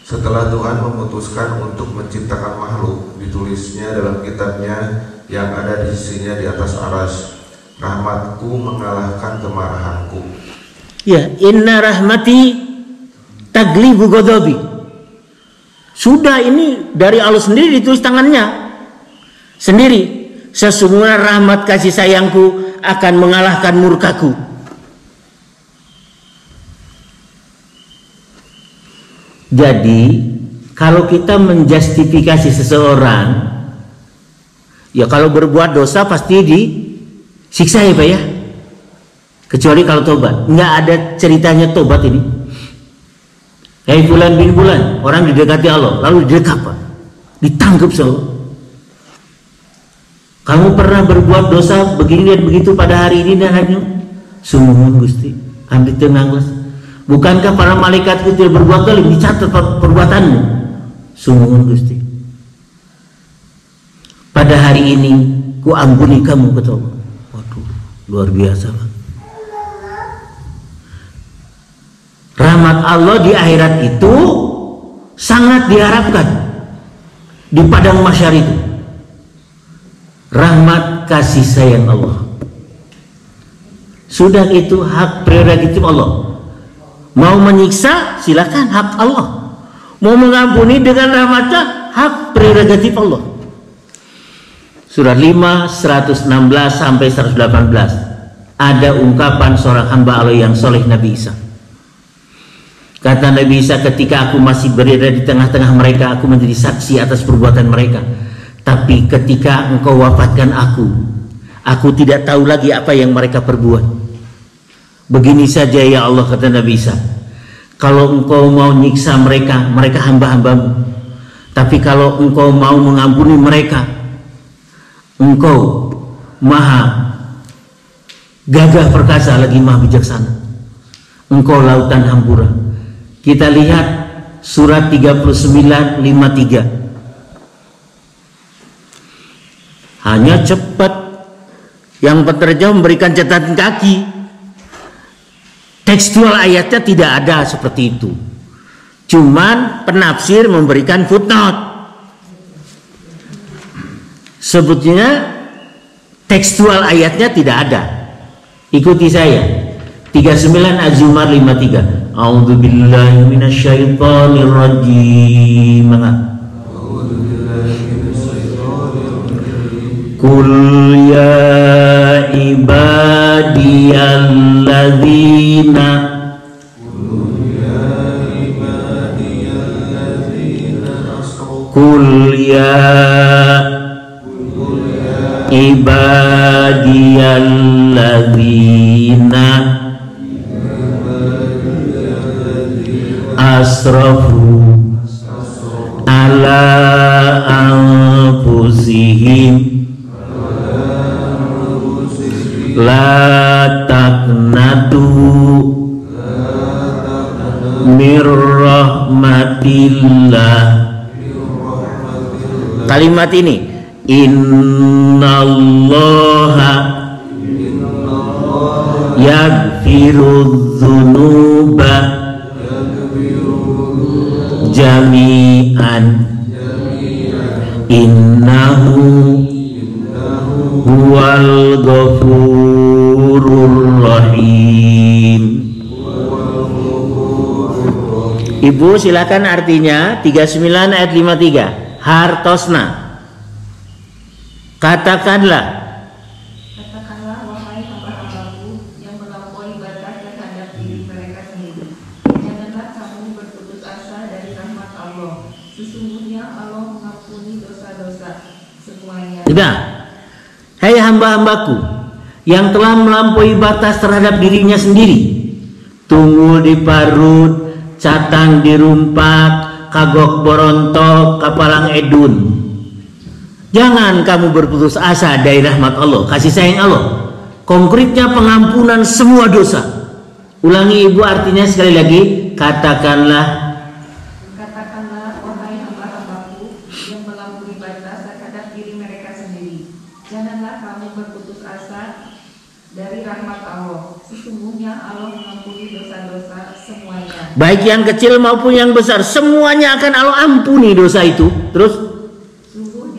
setelah Tuhan memutuskan untuk menciptakan makhluk, ditulisnya dalam kitabnya yang ada di sisinya di atas arsy, rahmatku mengalahkan kemarahanku. Ya, inna rahmati taglibu ghadabi. Sudah, ini dari Allah sendiri, ditulis tangannya sendiri. Sesungguhnya rahmat kasih sayangku akan mengalahkan murkaku. Jadi kalau kita menjustifikasi seseorang, ya kalau berbuat dosa pasti disiksa ya Pak ya, kecuali kalau tobat. Nggak ada ceritanya tobat ini. Hei Fulan bin Fulan, orang didekati Allah, lalu didekat Pak, ditangkap sama. Kamu pernah berbuat dosa begini dan begitu pada hari ini dan hari ini? Sungguh Gusti, ambil tenanglah. Bukankah para malaikat itu berbuat zalim, dicatat perbuatanmu? Sungguh Gusti, pada hari ini ku ampuni kamu, kata Allah. Waduh, luar biasa Pak. Rahmat Allah di akhirat itu sangat diharapkan di padang mahsyar itu. Rahmat kasih sayang Allah. Sudah, itu hak prerogatif Allah. Mau menyiksa silakan, hak Allah. Mau mengampuni dengan rahmatnya, hak prerogatif Allah. Surah 5 116 sampai 118 ada ungkapan seorang hamba Allah yang soleh, Nabi Isa. Kata Nabi Isa, ketika aku masih berada di tengah-tengah mereka, aku menjadi saksi atas perbuatan mereka. Tapi ketika engkau wafatkan aku tidak tahu lagi apa yang mereka perbuat. Begini saja ya Allah, kata Nabi Isa, kalau engkau mau nyiksa mereka, mereka hamba-hambamu. Tapi kalau engkau mau mengampuni mereka, engkau maha gagah perkasa lagi maha bijaksana. Engkau lautan hampura. Kita lihat surat 39:53. Hanya cepat, yang penerjemah memberikan catatan kaki. Tekstual ayatnya tidak ada seperti itu. Cuman penafsir memberikan footnote. Sebetulnya tekstual ayatnya tidak ada. Ikuti saya. 39 Az-Zumar 53. A'udzubillahi minasyaitonir rajim. Qul ya ibadiyalladzina Qul ya ibadiyalladzina asrafu ala anfusihim la taqnatu mir rahmatillah. Kalimat ini, innallaha yaghfirudz dzunuba jami'an innahu huwal ghafurur rahim. Ibu silakan artinya 39 ayat 53. Hartosna. Katakanlah wahai hamba-hambaku yang melampaui batas terhadap diri mereka sendiri, janganlah kamu berputus asa dari rahmat Allah. Sesungguhnya Allah mengampuni dosa-dosa semuanya. Tidak. Hai hamba-hambaku yang telah melampaui batas terhadap dirinya sendiri, tunggul di parut, catang di rumpat, kagok borontok, kapalang edun. Jangan kamu berputus asa dari rahmat Allah, kasih sayang Allah. Konkretnya pengampunan semua dosa. Ulangi ibu artinya sekali lagi. Katakanlah wahai hamba-hambaku yang melampaui batas terhadap diri mereka sendiri, janganlah kamu berputus asa dari rahmat Allah. Sesungguhnya Allah mengampuni dosa-dosa semuanya. Baik yang kecil maupun yang besar, semuanya akan Allah ampuni dosa itu. Terus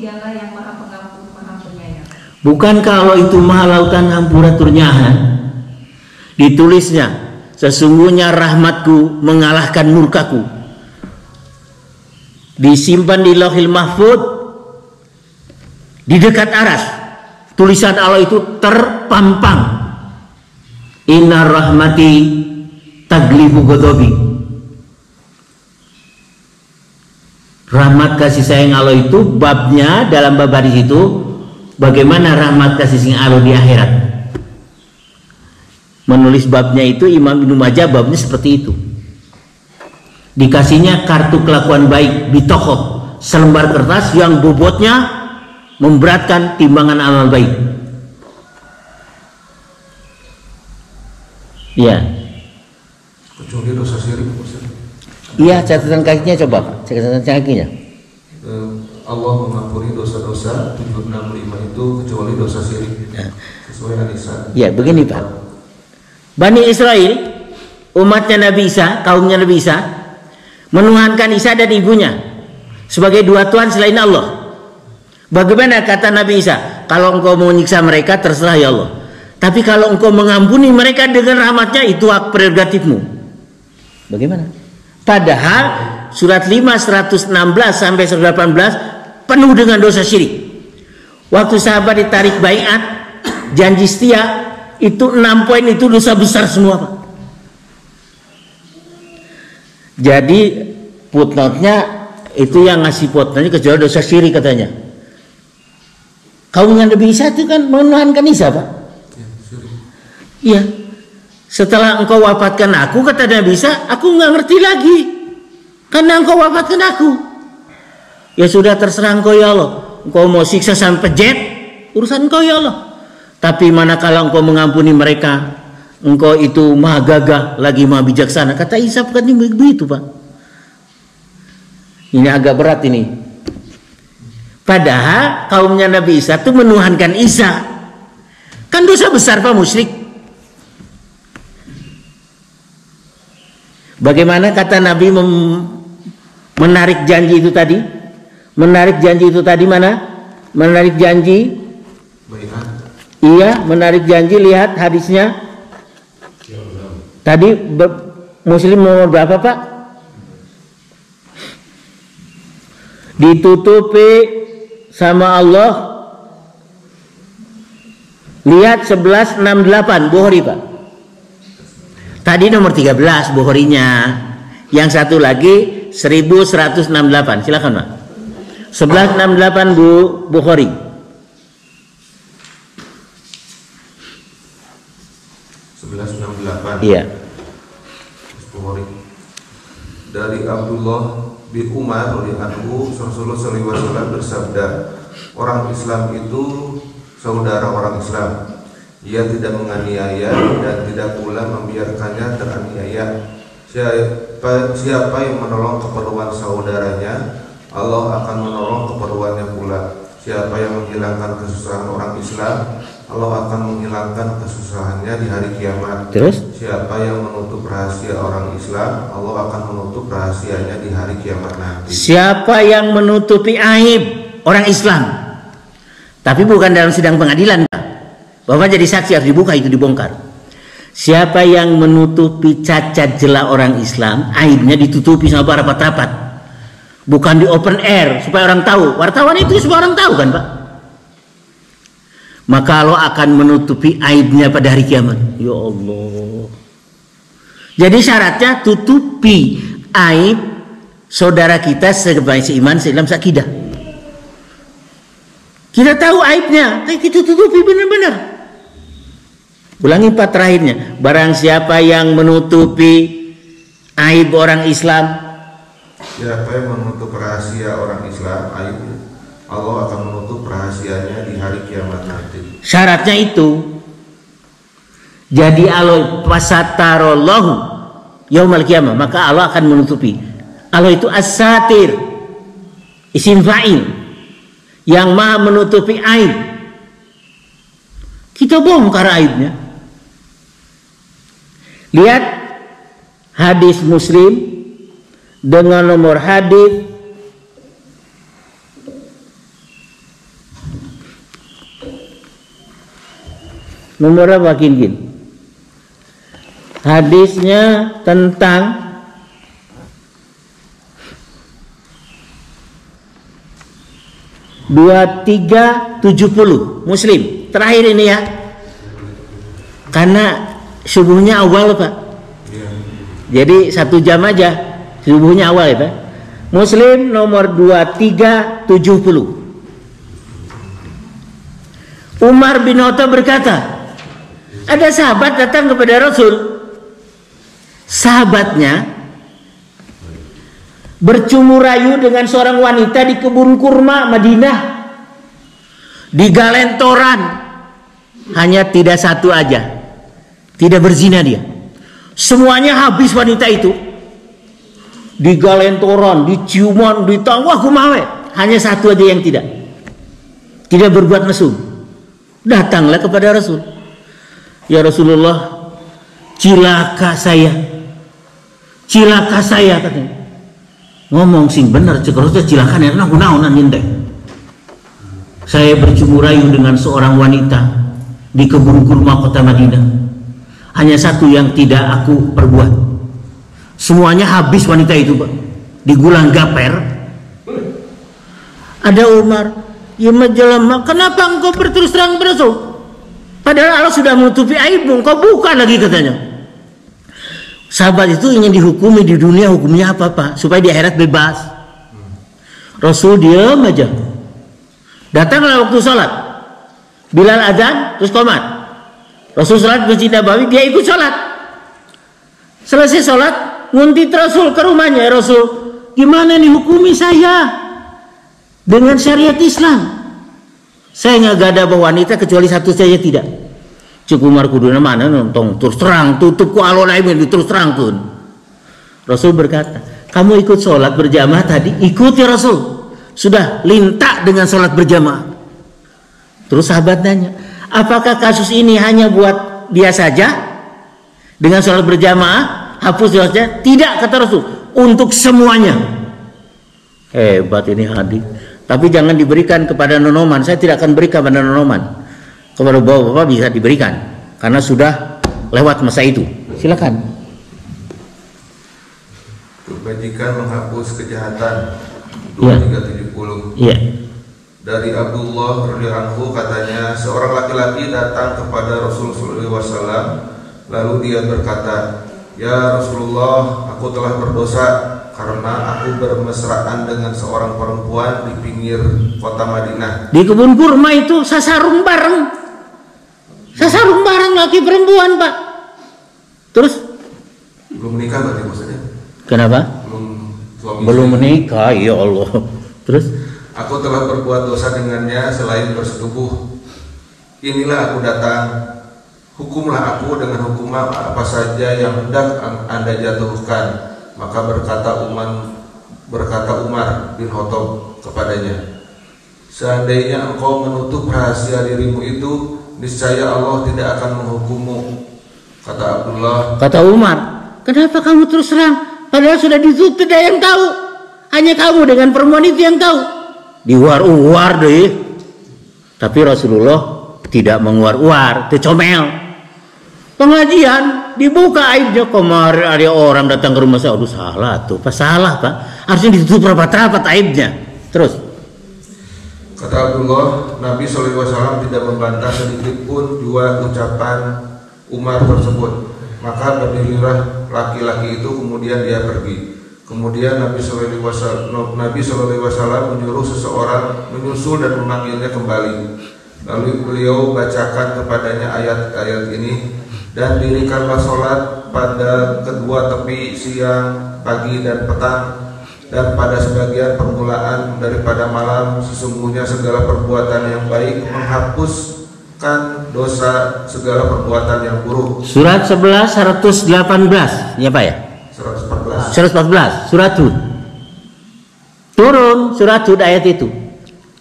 Dialah yang maha pengampun, maha penyayang. bukankah Allah itu maha lautan hampuratur nyahan? Ditulisnya, sesungguhnya rahmatku mengalahkan murkaku. Disimpan di Lauhil Mahfud, di dekat aras. Tulisan Allah itu terpampang. Inna rahmati taglibu ghadabi. Rahmat kasih sayang Allah itu babnya dalam bab hadis itu bagaimana rahmat kasih sayang Allah di akhirat. Menulis babnya itu Imam Ibnu Majah, babnya seperti itu. Dikasihnya kartu kelakuan baik di toko, selembar kertas yang bobotnya memberatkan timbangan amal baik. Ya. Kecuali dosa syirik. Iya, catatan kakinya coba Pak, catatan kakinya. Allah mengampuni dosa-dosa 765 itu kecuali dosa syirik. Sesuai An-Nisa. Ya, begini Pak. Bani Israel, umatnya Nabi Isa, kaumnya Nabi Isa, menuhankan Isa dan ibunya sebagai dua Tuhan selain Allah. Bagaimana kata Nabi Isa? Kalau engkau mau menyiksa mereka, terserah ya Allah. Tapi kalau engkau mengampuni mereka dengan rahmatnya, itu hak prerogatifmu. Bagaimana? Padahal surat 5 116 sampai 118 penuh dengan dosa syirik. Waktu sahabat ditarik baiat, janji setia, itu 6 poin itu dosa besar semua Pak. Jadi footnote-nya itu yang ngasih footnote-nya kecuali dosa syirik katanya. Kaumnya Nabi Isa itu kan menuhankan Isa Pak. Iya. Setelah engkau wafatkan aku, kata Nabi Isa, aku nggak ngerti lagi karena engkau wafatkan aku. Ya sudah, terserah engkau ya Allah. Engkau mau siksa sampai jet, urusan engkau ya Allah. Tapi manakala engkau mengampuni mereka, engkau itu maha gagah lagi maha bijaksana. Kata Isa bukan begitu Pak. Ini agak berat ini. Padahal kaumnya Nabi Isa itu menuhankan Isa. Kan dosa besar Pak, musyrik. Bagaimana kata Nabi menarik janji itu tadi? Menarik janji itu tadi mana? menarik janji. Iya, menarik janji. Lihat hadisnya. Tadi Muslim nomor berapa, Pak? Ditutupi sama Allah. Lihat 1168 Bukhari, Pak. Tadi nomor 13 Bukharinya. Yang satu lagi 1168. Silakan, Pak. 1168 Bukhari. Iya. Bukhari. Dari Abdullah bin Umar radhiyallahu anhu, Rasulullah SAW bersabda, orang Islam itu saudara orang Islam. Ia tidak menganiaya dan tidak pula membiarkannya teraniaya. Siapa yang menolong keperluan saudaranya, Allah akan menolong keperluannya pula. Siapa yang menghilangkan kesusahan orang Islam, Allah akan menghilangkan kesusahannya di hari kiamat. Terus? Siapa yang menutup rahasia orang Islam, Allah akan menutup rahasianya di hari kiamat nanti. Siapa yang menutupi aib orang Islam, tapi bukan dalam sidang pengadilan, Pak. Bapak jadi saksi, harus dibuka, itu dibongkar. Siapa yang menutupi cacat jela orang Islam, aibnya ditutupi sama rapat-rapat, bukan di open air supaya orang tahu. Wartawan itu semua orang tahu kan, Pak? Maka Allah akan menutupi aibnya pada hari kiamat. Ya Allah. Jadi syaratnya tutupi aib saudara kita sebagai seiman, seiman, seakidah. Kita tahu aibnya, tapi kita tutupi benar-benar. Ulangi Pak terakhirnya. Barang siapa yang menutupi aib orang Islam, siapa yang menutup rahasia orang Islam, aibnya, Allah akan menutup rahasianya di hari kiamat nanti. Syaratnya itu. Jadi Allah fasatarallahu yaumal qiyamah, maka Allah akan menutupi. Allah itu as-satir, isim fa'il, yang maha menutupi aib. Kita bongkar aibnya. Lihat hadis Muslim dengan nomor hadis nomor apa gini? Hadisnya tentang dua tiga 70 Muslim terakhir ini ya, karena subuhnya awal Pak, jadi 1 jam aja subuhnya awal ya Pak. Muslim nomor 2370. Umar bin Khattab berkata, ada sahabat datang kepada Rasul. Sahabatnya bercumbu rayu dengan seorang wanita di kebun kurma Madinah, di galentoran. Hanya tidak satu aja, tidak berzina dia. Semuanya habis wanita itu. Di galentoran, di ciuman, di tawah kumawe. Hanya satu aja yang tidak berbuat mesum. Datanglah kepada Rasul. Ya Rasulullah, cilaka saya katanya. Ngomong sing bener, cekrosnya cilakan ya, naon nyendek. Saya bercumbu rayu dengan seorang wanita di kebun kurma kota Madinah. Hanya satu yang tidak aku perbuat. Semuanya habis wanita itu Pak, digulang gaper. Ada Umar, ya majalama, kenapa engkau berterus terang Rasul? Padahal Allah sudah menutupi aibmu, engkau buka lagi katanya. Sahabat itu ingin dihukumi di dunia, hukumnya apa Pak? Supaya di akhirat bebas. Rasul diam aja. Datanglah waktu sholat, Bilal azan, terus qomat. Rasul sholat Masjid Nabawi, dia ikut sholat. Selesai sholat, nguntit Rasul ke rumahnya. Ya Rasul, gimana nih hukumi saya dengan syariat Islam? Saya nggak ada bawa wanita kecuali satu saja tidak. Cukup markuduna mana nonton terus terang tutup ku alon aibin terus terang pun. Rasul berkata, kamu ikut sholat berjamaah tadi? Ikut ya Rasul. Sudah lintak dengan sholat berjamaah. Terus sahabat nanya, apakah kasus ini hanya buat dia saja dengan sholat berjamaah hapus saja? Tidak, kata Rasul, untuk semuanya. Hebat ini hadis. tapi jangan diberikan kepada nonoman. Saya tidak akan berikan kepada nonoman. Kepada bapak-bapak bisa diberikan karena sudah lewat masa itu. Silakan. Kebajikan menghapus kejahatan 2370. Iya. Dari Abdullah radhiyallahu anhu katanya, seorang laki-laki datang kepada Rasulullah SAW, lalu dia berkata, "Ya Rasulullah, aku telah berdosa karena aku bermesraan dengan seorang perempuan di pinggir kota Madinah." Di kebun kurma itu sasarung bareng laki perempuan, Pak. Terus belum menikah berarti maksudnya? kenapa? Belum menikah, ya Allah. Terus aku telah berbuat dosa dengannya selain bersetubuh. Inilah aku datang. Hukumlah aku dengan hukum apa saja yang hendak Anda jatuhkan. Maka berkata Umar bin Khattab kepadanya, seandainya engkau menutup rahasia dirimu itu, niscaya Allah tidak akan menghukummu. Kata Abdullah, kata Umar, kenapa kamu terus terang? Padahal sudah ditutup, tidak yang tahu. Hanya kamu dengan perempuan itu yang tahu. Diwar-uar deh. Tapi Rasulullah tidak menguar-uar, dicomel. Pengajian dibuka aibnya. Kemarin ada orang datang ke rumah saya, aduh salah tuh, pas salah Pak, harusnya ditutup rapat-rapat aibnya. Terus kata Abdullah, Nabi SAW tidak membantah sedikit pun dua ucapan Umar tersebut. Maka berdirilah laki-laki itu, kemudian dia pergi. Kemudian Nabi SAW menyuruh seseorang menyusul dan memanggilnya kembali. Lalu beliau bacakan kepadanya ayat-ayat ini, dan dirikanlah sholat pada kedua tepi siang, pagi dan petang, dan pada sebagian permulaan daripada malam. Sesungguhnya segala perbuatan yang baik menghapuskan dosa segala perbuatan yang buruk. Surat 11 118 ya Pak ya? 114 Surat Hud. Turun Surat Hud ayat itu.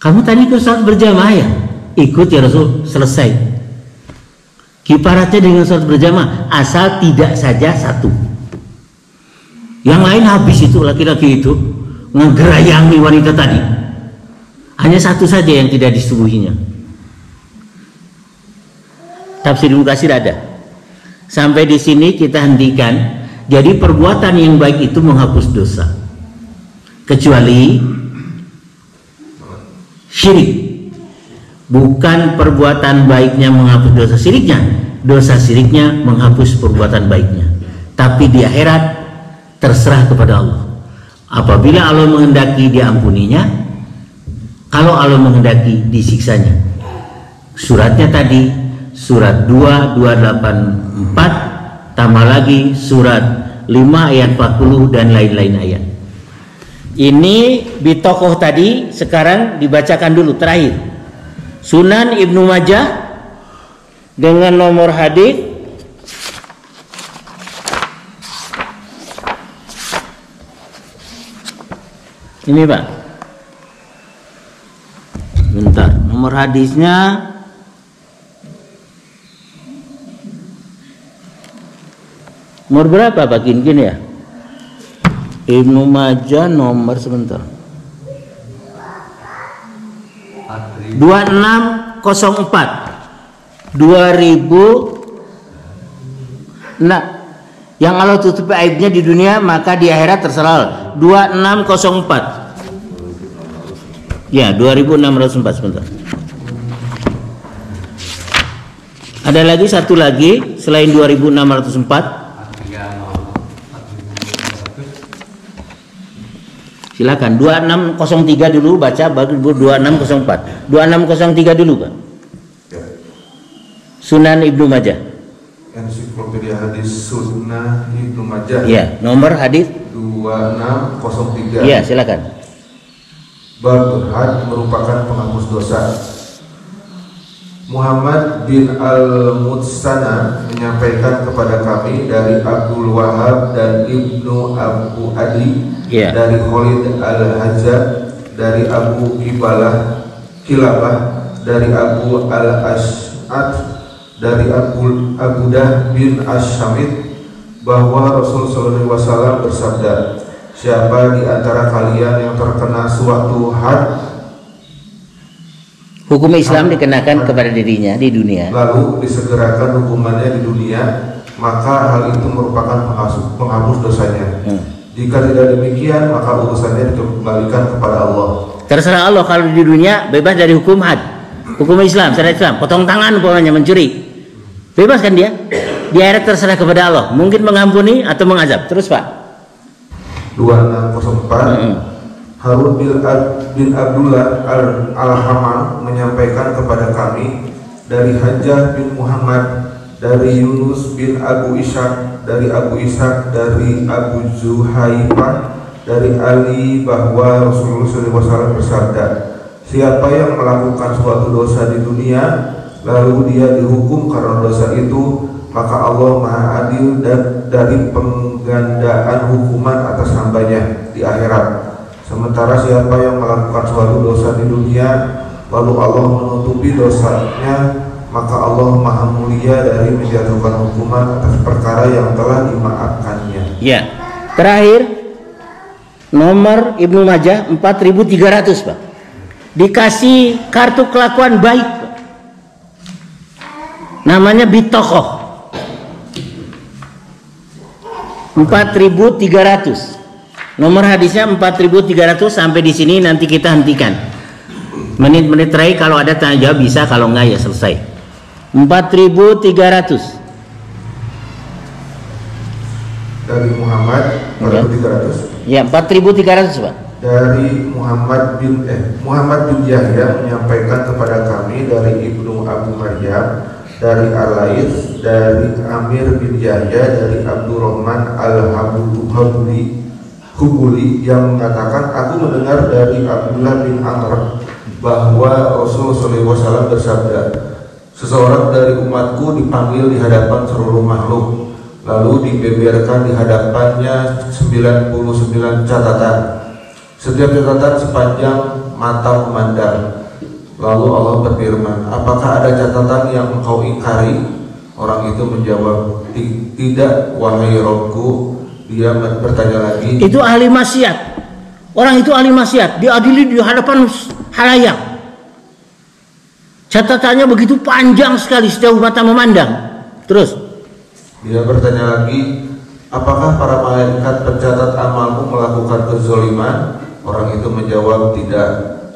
Kamu tadi ikut sholat berjamaah ya? Ikut ya Rasul, selesai. Kiparatnya dengan sholat berjamaah, asal tidak saja satu. Yang lain habis itu, laki-laki itu ngegerayangi wanita tadi. Hanya satu saja yang tidak disetubuhinya. Tafsir Ibnu Katsir ada. Sampai di sini kita hentikan. Jadi perbuatan yang baik itu menghapus dosa, kecuali syirik. Bukan perbuatan baiknya menghapus dosa syiriknya, dosa syiriknya menghapus perbuatan baiknya. Tapi di akhirat terserah kepada Allah. Apabila Allah menghendaki diampuninya, kalau Allah menghendaki disiksanya. Suratnya tadi surat 2 284, tambah lagi surat 5 ayat 40 dan lain-lain ayat. Ini bitokoh tadi, sekarang dibacakan dulu terakhir. Sunan Ibnu Majah dengan nomor hadis ini Pak. Bentar, nomor hadisnya nomor berapa Pak Gin ya? Ibnu Majah nomor sebentar. 2604 2000. Nah, yang Allah tutupi aibnya di dunia, maka di akhirat terserah. 2604. Ya, 2604 sebentar. Ada lagi satu lagi selain 2604. Silakan 2603 dulu baca, baru 2604. 2603 dulu Pak. Ya. Sunan Ibnu Majah. Ensiklopedia hadis Sunan Ibnu Majah. Ya, nomor hadis 2603. Ya, silakan. Bab had merupakan penghapus dosa. Muhammad bin Al-Mutsana menyampaikan kepada kami dari Abdul Wahab dan Ibnu Abu Adi, dari Khalid Al-Hajjaj, dari Abu Kilabah, dari Abu Al-Ash'ad, dari Abudah bin Ash-Shamid, bahwa Rasulullah SAW bersabda, siapa di antara kalian yang terkena suatu had, Hukum Islam dikenakan kepada dirinya di dunia, lalu disegerakan hukumannya di dunia, maka hal itu merupakan penghapus dosanya. Jika tidak demikian, maka urusannya dikembalikan kepada Allah. Terserah Allah, kalau di dunia bebas dari hukum had, hukum Islam, syariat Islam, potong tangan umpamanya mencuri, bebas kan dia? Di akhirat terserah kepada Allah, mungkin mengampuni atau mengazab. Terus Pak. 2604 Harun bin Abdullah al-Haman menyampaikan kepada kami dari Hajjah bin Muhammad, dari Yunus bin Abu Ishaq, dari Abu Ishaq, dari Abu Zuhaifah, dari Ali bahwa Rasulullah SAW bersabda, siapa yang melakukan suatu dosa di dunia lalu dia dihukum karena dosa itu, maka Allah Maha Adil dan dari penggandaan hukuman atas hambanya di akhirat. Sementara siapa yang melakukan suatu dosa di dunia lalu Allah menutupi dosanya, maka Allah Maha Mulia dari menjatuhkan hukuman atas perkara yang telah dimaafkannya. Ya. Terakhir nomor Ibnu Majah 4300 Pak. Dikasih kartu kelakuan baik Pak. Namanya bitokoh 4300. Nomor hadisnya 4300. Sampai di sini nanti kita hentikan. Menit-menit terakhir kalau ada tanya jawab bisa, kalau enggak ya selesai. 4300. Dari Muhammad 4300. Ya, 4300 Pak. Dari Muhammad bin Yahya menyampaikan kepada kami dari Ibnu Abu Maryam, dari Al-Laits, dari Amir bin Yahya, dari Abdurrahman Al-Hubuli yang mengatakan, aku mendengar dari Abdullah bin Amr bahwa Rasulullah SAW bersabda, seseorang dari umatku dipanggil di hadapan seluruh makhluk, lalu dibeberkan di hadapannya 99 catatan. Setiap catatan sepanjang mata memandang. Lalu Allah berfirman, apakah ada catatan yang engkau ingkari? Orang itu menjawab, tidak wahai Rabbku. Dia bertanya lagi, itu ahli maksiat. Orang itu ahli maksiat, diadili di hadapan halayak. Catatannya begitu panjang sekali sejauh mata memandang. Terus dia bertanya lagi, apakah para malaikat pencatat amalmu melakukan kezaliman? Orang itu menjawab, tidak.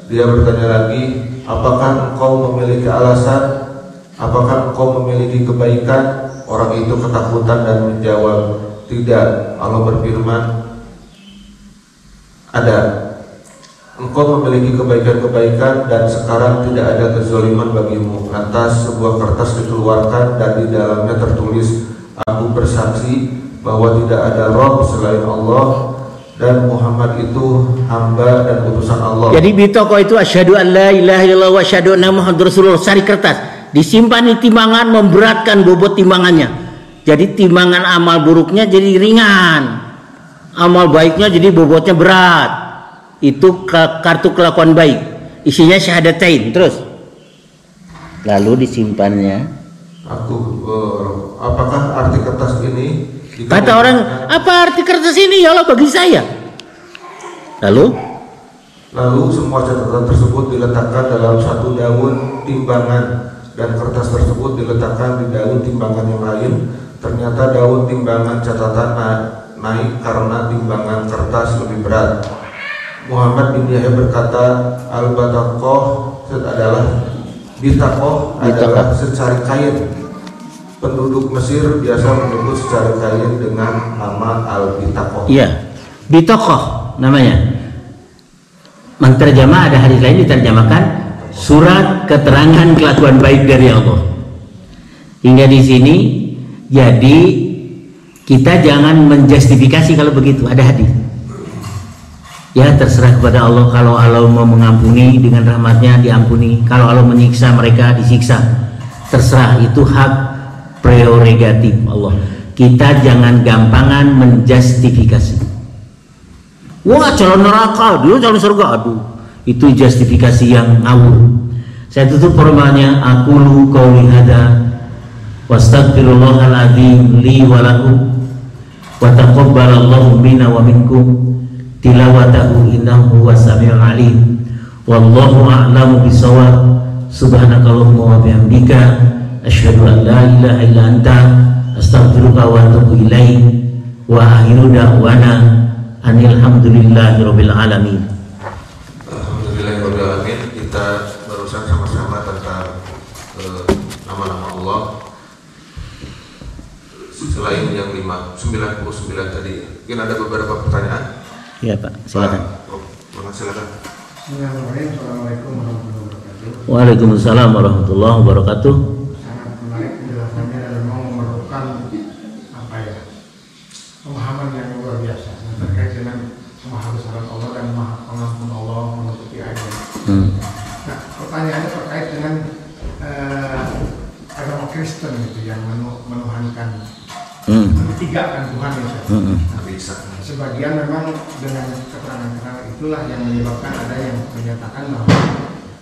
Dia bertanya lagi, apakah engkau memiliki alasan? Apakah engkau memiliki kebaikan? Orang itu ketakutan dan menjawab, tidak. Allah berfirman, ada. Engkau memiliki kebaikan-kebaikan dan sekarang tidak ada kezaliman bagimu. Lantas sebuah kertas dikeluarkan dan di dalamnya tertulis, aku bersaksi bahwa tidak ada Rabb selain Allah dan Muhammad itu hamba dan utusan Allah. Jadi bitoko itu asyhadu an la ilaha illallah wa asyhadu anna Muhammadar Rasulullah. Sari kertas disimpan di timbangan, memberatkan bobot timbangannya. Jadi timbangan amal buruknya jadi ringan, amal baiknya jadi bobotnya berat. Itu kartu kelakuan baik, isinya syahadatain. Terus lalu disimpannya. Apakah arti kertas ini? Kata orang, apa arti kertas ini? Ya Allah, bagi saya. Lalu semua catatan tersebut diletakkan dalam satu daun timbangan dan kertas tersebut diletakkan di daun timbangan yang lain. Ternyata daun timbangan catatan naik karena timbangan kertas lebih berat. Muhammad bin Yahya berkata, al-bataqoh adalah secari kain. Penduduk Mesir biasa menyebut secari kain dengan nama al-bitaqoh. Iya, bitaqoh namanya. Menterjemah ada hadis lain diterjemahkan surat keterangan kelakuan baik dari Allah. Hingga di sini. Jadi kita jangan menjustifikasi kalau begitu, ada hadis. Ya terserah kepada Allah, kalau Allah mau mengampuni dengan rahmatnya diampuni, kalau Allah menyiksa mereka disiksa. Terserah, itu hak prerogatif Allah. Kita jangan gampangan menjustifikasi. Wah calon neraka, dia calon surga, aduh itu justifikasi yang ngawur. Saya tutup formalnya, aqulu qauli hadza wastaghfirullahaladzim li wa lakum wa taqabbalallahu minna wa minkum tilawatahu innahu huwas samiul alim wallahu a'lamu bisawab. Subhanakallahumma wa bihamdika asyhadu an la ilaha illa anta astaghfiruka wa atubu ilaik. Wa akhiru da'wana anil hamdulillahirabbil alamin. Alhamdulillahirabbil alamin. Kita barusan sama-sama tentang nama-nama Allah selain yang 99 tadi. Mungkin ada beberapa pertanyaan. Iya Pak, silakan. Silakan. Assalamualaikum warahmatullahi wabarakatuh. Waalaikumsalam warahmatullahi wabarakatuh. Sangat menarik penjelasannya dan mau memerlukan pemahaman yang luar biasa terkait dengan maha besaran Allah dan maha pengampun Allah menutupi aibnya. Nah, pertanyaannya terkait dengan agama Kristen gitu yang menuhankan, mentigakan Tuhan itu. Sebagian memang dengan keterangan-keterangan itulah yang menyebabkan ada yang menyatakan bahwa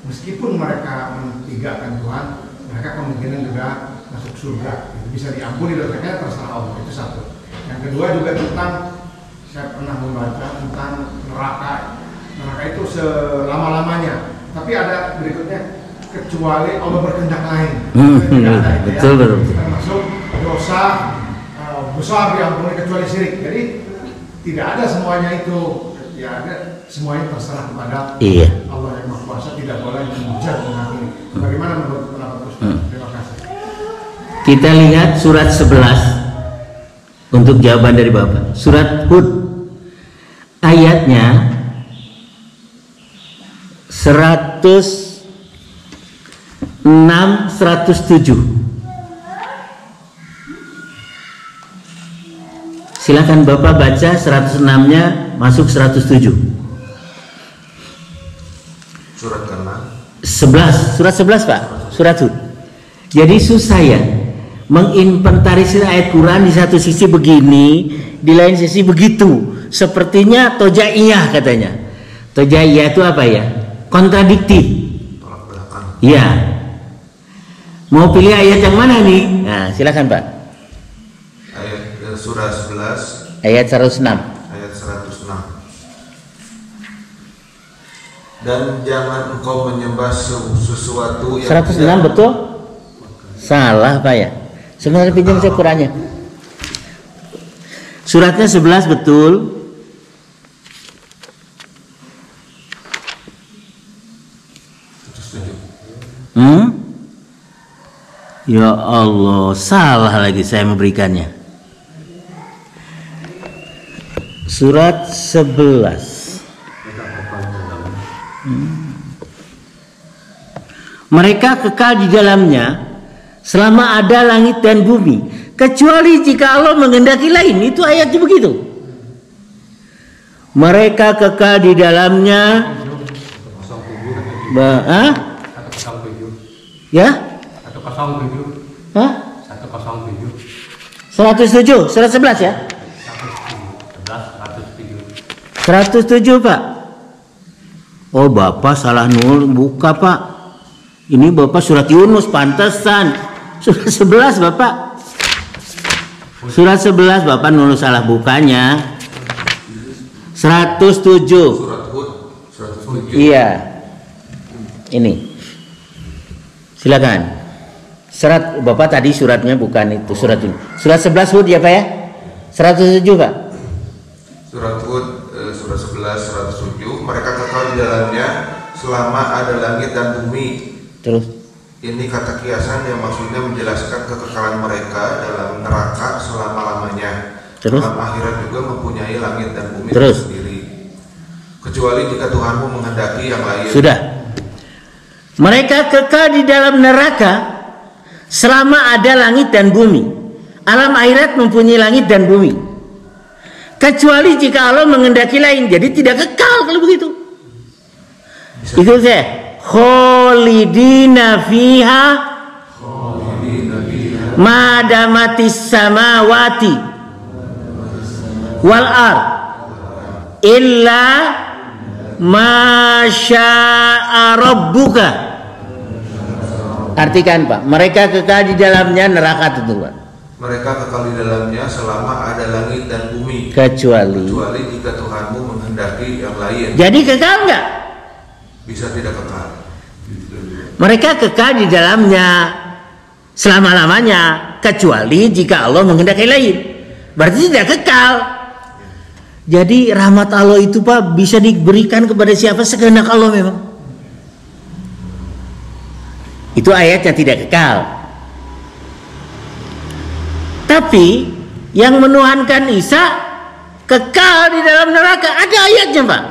meskipun mereka mentigakan Tuhan, mereka kemungkinan juga masuk surga. Itu bisa diampuni dosanya, terserah Allah. Itu satu. Yang kedua juga tentang, saya pernah membaca tentang neraka. Neraka itu selama-lamanya. Tapi ada berikutnya, kecuali Allah berkehendak lain. Tidak ada itu betul, ya. betul. Termasuk dosa besar diampuni kecuali syirik. Jadi tidak ada semuanya itu, ya ada semuanya terserah kepada Allah yang Maha Kuasa, tidak boleh menghujat menghakimi. Bagaimana menurut pendapat Ustaz? Terima kasih. Kita lihat surat 11 untuk jawaban dari Bapak. Surat Hud ayatnya 106 107. Silakan Bapak baca 106-nya masuk 107. Surat ke-6. 11, surat 11 Pak, surat Hud. Jadi susah ya menginventarisir ayat Quran, di satu sisi begini, di lain sisi begitu. Sepertinya tojaiyah katanya. Tojaiyah itu apa ya? Kontradiktif. Tolak belakang. Iya. Mau pilih ayat yang mana nih? Nah, silakan Pak. Surah 11 Ayat 106. ayat 106. Dan jangan engkau menyembah sesuatu yang 106 betul? Salah Pak ya. Sebenarnya pinjam saya Qurannya. Suratnya 11 betul. Ya Allah, salah lagi saya memberikannya. Surat 11. Mereka kekal di dalamnya selama ada langit dan bumi, kecuali jika Allah menghendaki lain. Itu ayatnya begitu. Mereka kekal di dalamnya. Ya? 107. Hah? 107. 107, surat 11 ya? 107 Pak. Oh Bapak salah buka Pak. Ini Bapak surat Yunus, pantesan. Surat 11 Bapak. Surat 11 Bapak nulis salah bukanya. 107. Surat Hud 107. Iya. Ini. Silakan. Surat Bapak tadi suratnya bukan itu, surat ini. Surat 11 Hud ya Pak ya? 107 Pak. Surat Hud surah 11 107. Mereka kekal di dalamnya selama ada langit dan bumi. Terus Ini kata kiasan yang maksudnya menjelaskan kekekalan mereka dalam neraka selama-lamanya. Terus? Dalam akhirat juga mempunyai langit dan bumi Terus? sendiri. Kecuali jika Tuhanmu menghendaki yang lain. sudah. Mereka kekal di dalam neraka selama ada langit dan bumi. Alam akhirat mempunyai langit dan bumi. Kecuali jika Allah menghendaki lain, jadi tidak kekal kalau begitu. Itu saya. Kholidina fiha madamatis samawati wal ard illa masya'a rabbuka. Artikan Pak, mereka kekal di dalamnya neraka tentu Pak. Mereka kekal di dalamnya selama ada langit dan bumi. Kecuali Jika Tuhanmu menghendaki yang lain. jadi kekal enggak? Bisa tidak kekal. Mereka kekal di dalamnya selama-lamanya, kecuali jika Allah menghendaki lain. Berarti tidak kekal. Jadi rahmat Allah itu Pak bisa diberikan kepada siapa sekehendak Allah memang. Itu ayatnya tidak kekal. Tapi yang menuhankan Isa kekal di dalam neraka, ada ayatnya Pak.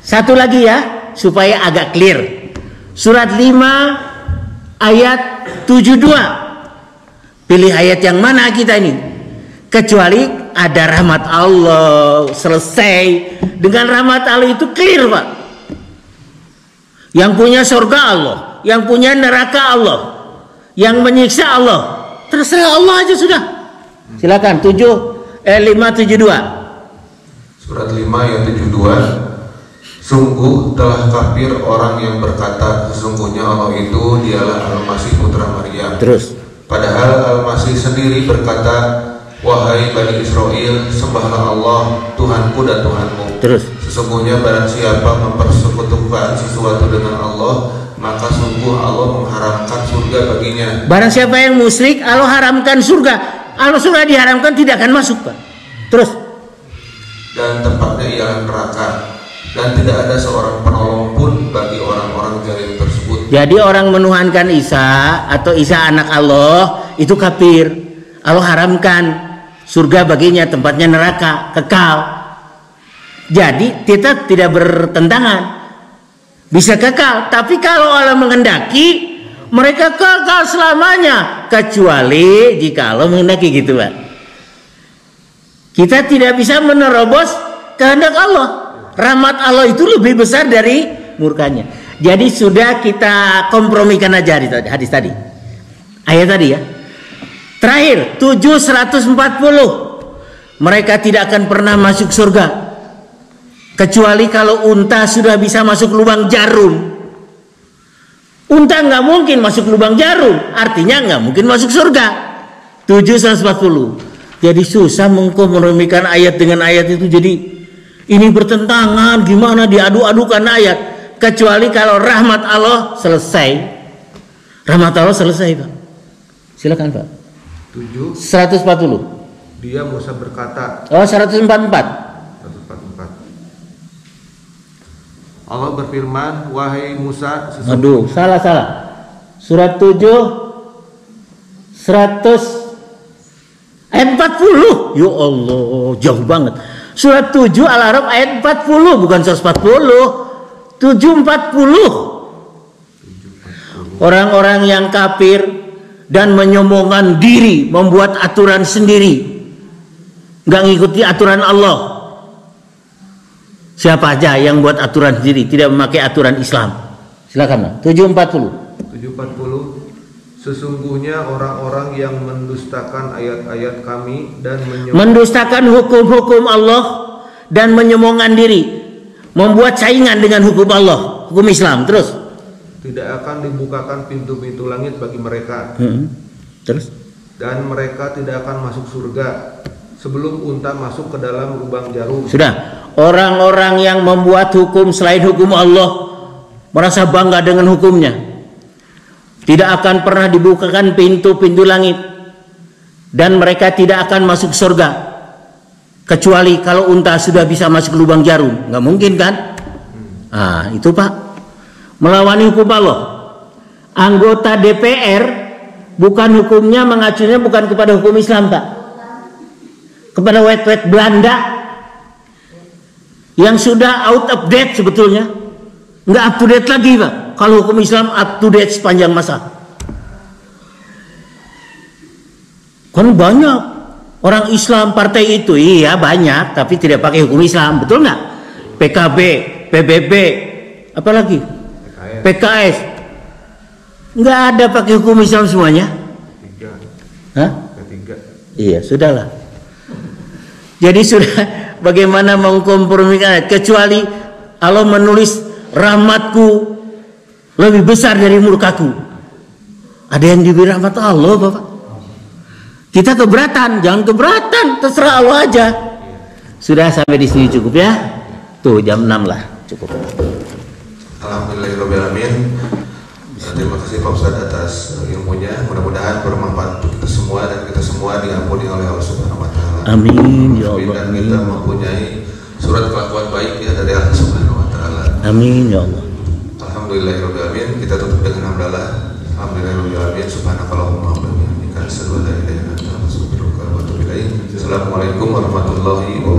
Satu lagi ya supaya agak clear. Surat 5 ayat 72. Pilih ayat yang mana kita ini? Kecuali ada rahmat Allah, selesai. Dengan rahmat Allah itu clear Pak. Yang punya surga Allah, yang punya neraka Allah, yang menyiksa Allah, terserah Allah aja sudah. Silakan 572. Surat 5 ayat 72. Sungguh telah kafir orang yang berkata sesungguhnya Allah itu dialah Al-Masih putra Maryam. Terus. Padahal Al-Masih sendiri berkata, wahai Bani Israel, sembahlah Allah, Tuhanku dan Tuhanmu. Terus. Sesungguhnya barang siapa mempersekutukan sesuatu dengan Allah, maka sungguh Allah mengharamkan surga baginya. Barang siapa yang musyrik, Allah haramkan surga. Allah surga diharamkan, tidak akan masuk Pak. Terus. Dan tempatnya ialah neraka. Dan tidak ada seorang penolong pun bagi orang-orang jalim tersebut. Jadi orang menuhankan Isa atau Isa anak Allah itu kafir. Allah haramkan surga baginya, tempatnya neraka, kekal. Jadi kita tidak bertentangan, bisa kekal. Tapi kalau Allah menghendaki, mereka kekal selamanya, kecuali jika Allah menghendaki, gitu Pak. Kita tidak bisa menerobos kehendak Allah. Rahmat Allah itu lebih besar dari murkanya. Jadi sudah kita kompromikan aja hadis tadi, ayat tadi ya. Terakhir 7:140. Mereka tidak akan pernah masuk surga kecuali kalau unta sudah bisa masuk lubang jarum. Unta nggak mungkin masuk lubang jarum, artinya nggak mungkin masuk surga. 7:140. Jadi susah mengkompromikan ayat dengan ayat itu. Jadi ini bertentangan, gimana diadu-adukan ayat. Kecuali kalau rahmat Allah selesai. Rahmat Allah selesai Pak. Silakan Pak. 140. Dia Musa berkata. Oh 144. Allah berfirman, wahai Musa, aduh, salah. Surat 7 ayat 40. Ya Allah, jauh banget. Surat 7 Al-A'raf ayat 40, bukan 140. 740. Orang-orang yang kafir dan menyombongkan diri, membuat aturan sendiri, nggak ngikuti aturan Allah. Siapa aja yang buat aturan sendiri, tidak memakai aturan Islam. Silakan. 740. Sesungguhnya orang-orang yang mendustakan ayat-ayat kami dan mendustakan hukum-hukum Allah dan menyombongkan diri, membuat saingan dengan hukum Allah, hukum Islam. Terus tidak akan dibukakan pintu-pintu langit bagi mereka. Terus dan mereka tidak akan masuk surga sebelum unta masuk ke dalam lubang jarum. Sudah. Orang-orang yang membuat hukum selain hukum Allah merasa bangga dengan hukumnya, tidak akan pernah dibukakan pintu-pintu langit, dan mereka tidak akan masuk surga kecuali kalau unta sudah bisa masuk lubang jarum. Nggak mungkin kan? Nah, itu Pak, melawan hukum Allah. Anggota DPR bukan hukumnya mengacunya bukan kepada hukum Islam Pak, kepada wet-wet Belanda yang sudah out of date sebetulnya, nggak up to date lagi Pak. Kalau hukum Islam up to date sepanjang masa. Kan banyak orang Islam partai itu, iya banyak, tapi tidak pakai hukum Islam, betul nggak? PKB, PBB, apalagi PKS, nggak ada pakai hukum Islam semuanya. Hah? Iya, sudahlah. Jadi sudah, bagaimana mengkompromikan, kecuali Allah menulis rahmatku lebih besar dari murkaku. Ada yang diberi rahmat Allah Bapak. Kita keberatan, jangan keberatan, terserah Allah aja. Sudah sampai di sini cukup ya. Tuh jam 6 lah, cukup. Alhamdulillahirobbilalamin. kasih Pak Ustadz atas ilmunya. Mudah-mudahan bermanfaat untuk kita semua dan kita semua diampuni oleh Allah Subhanahu wa taala. Amin ya Allah. Dan kita mempunyai surat kelakuan baik ya dari Allah Subhanahu wa taala. Amin ya Allah. Alhamdulillahirabbil alamin. Kita tutup dengan hamdalah. Alhamdulillahirabbil alamin. Subhanakallahumma wa bihamdika asyhadu an la ilaha illa anta astaghfiruka wa atubu ilaik. Assalamualaikum warahmatullahi wabarakatuh.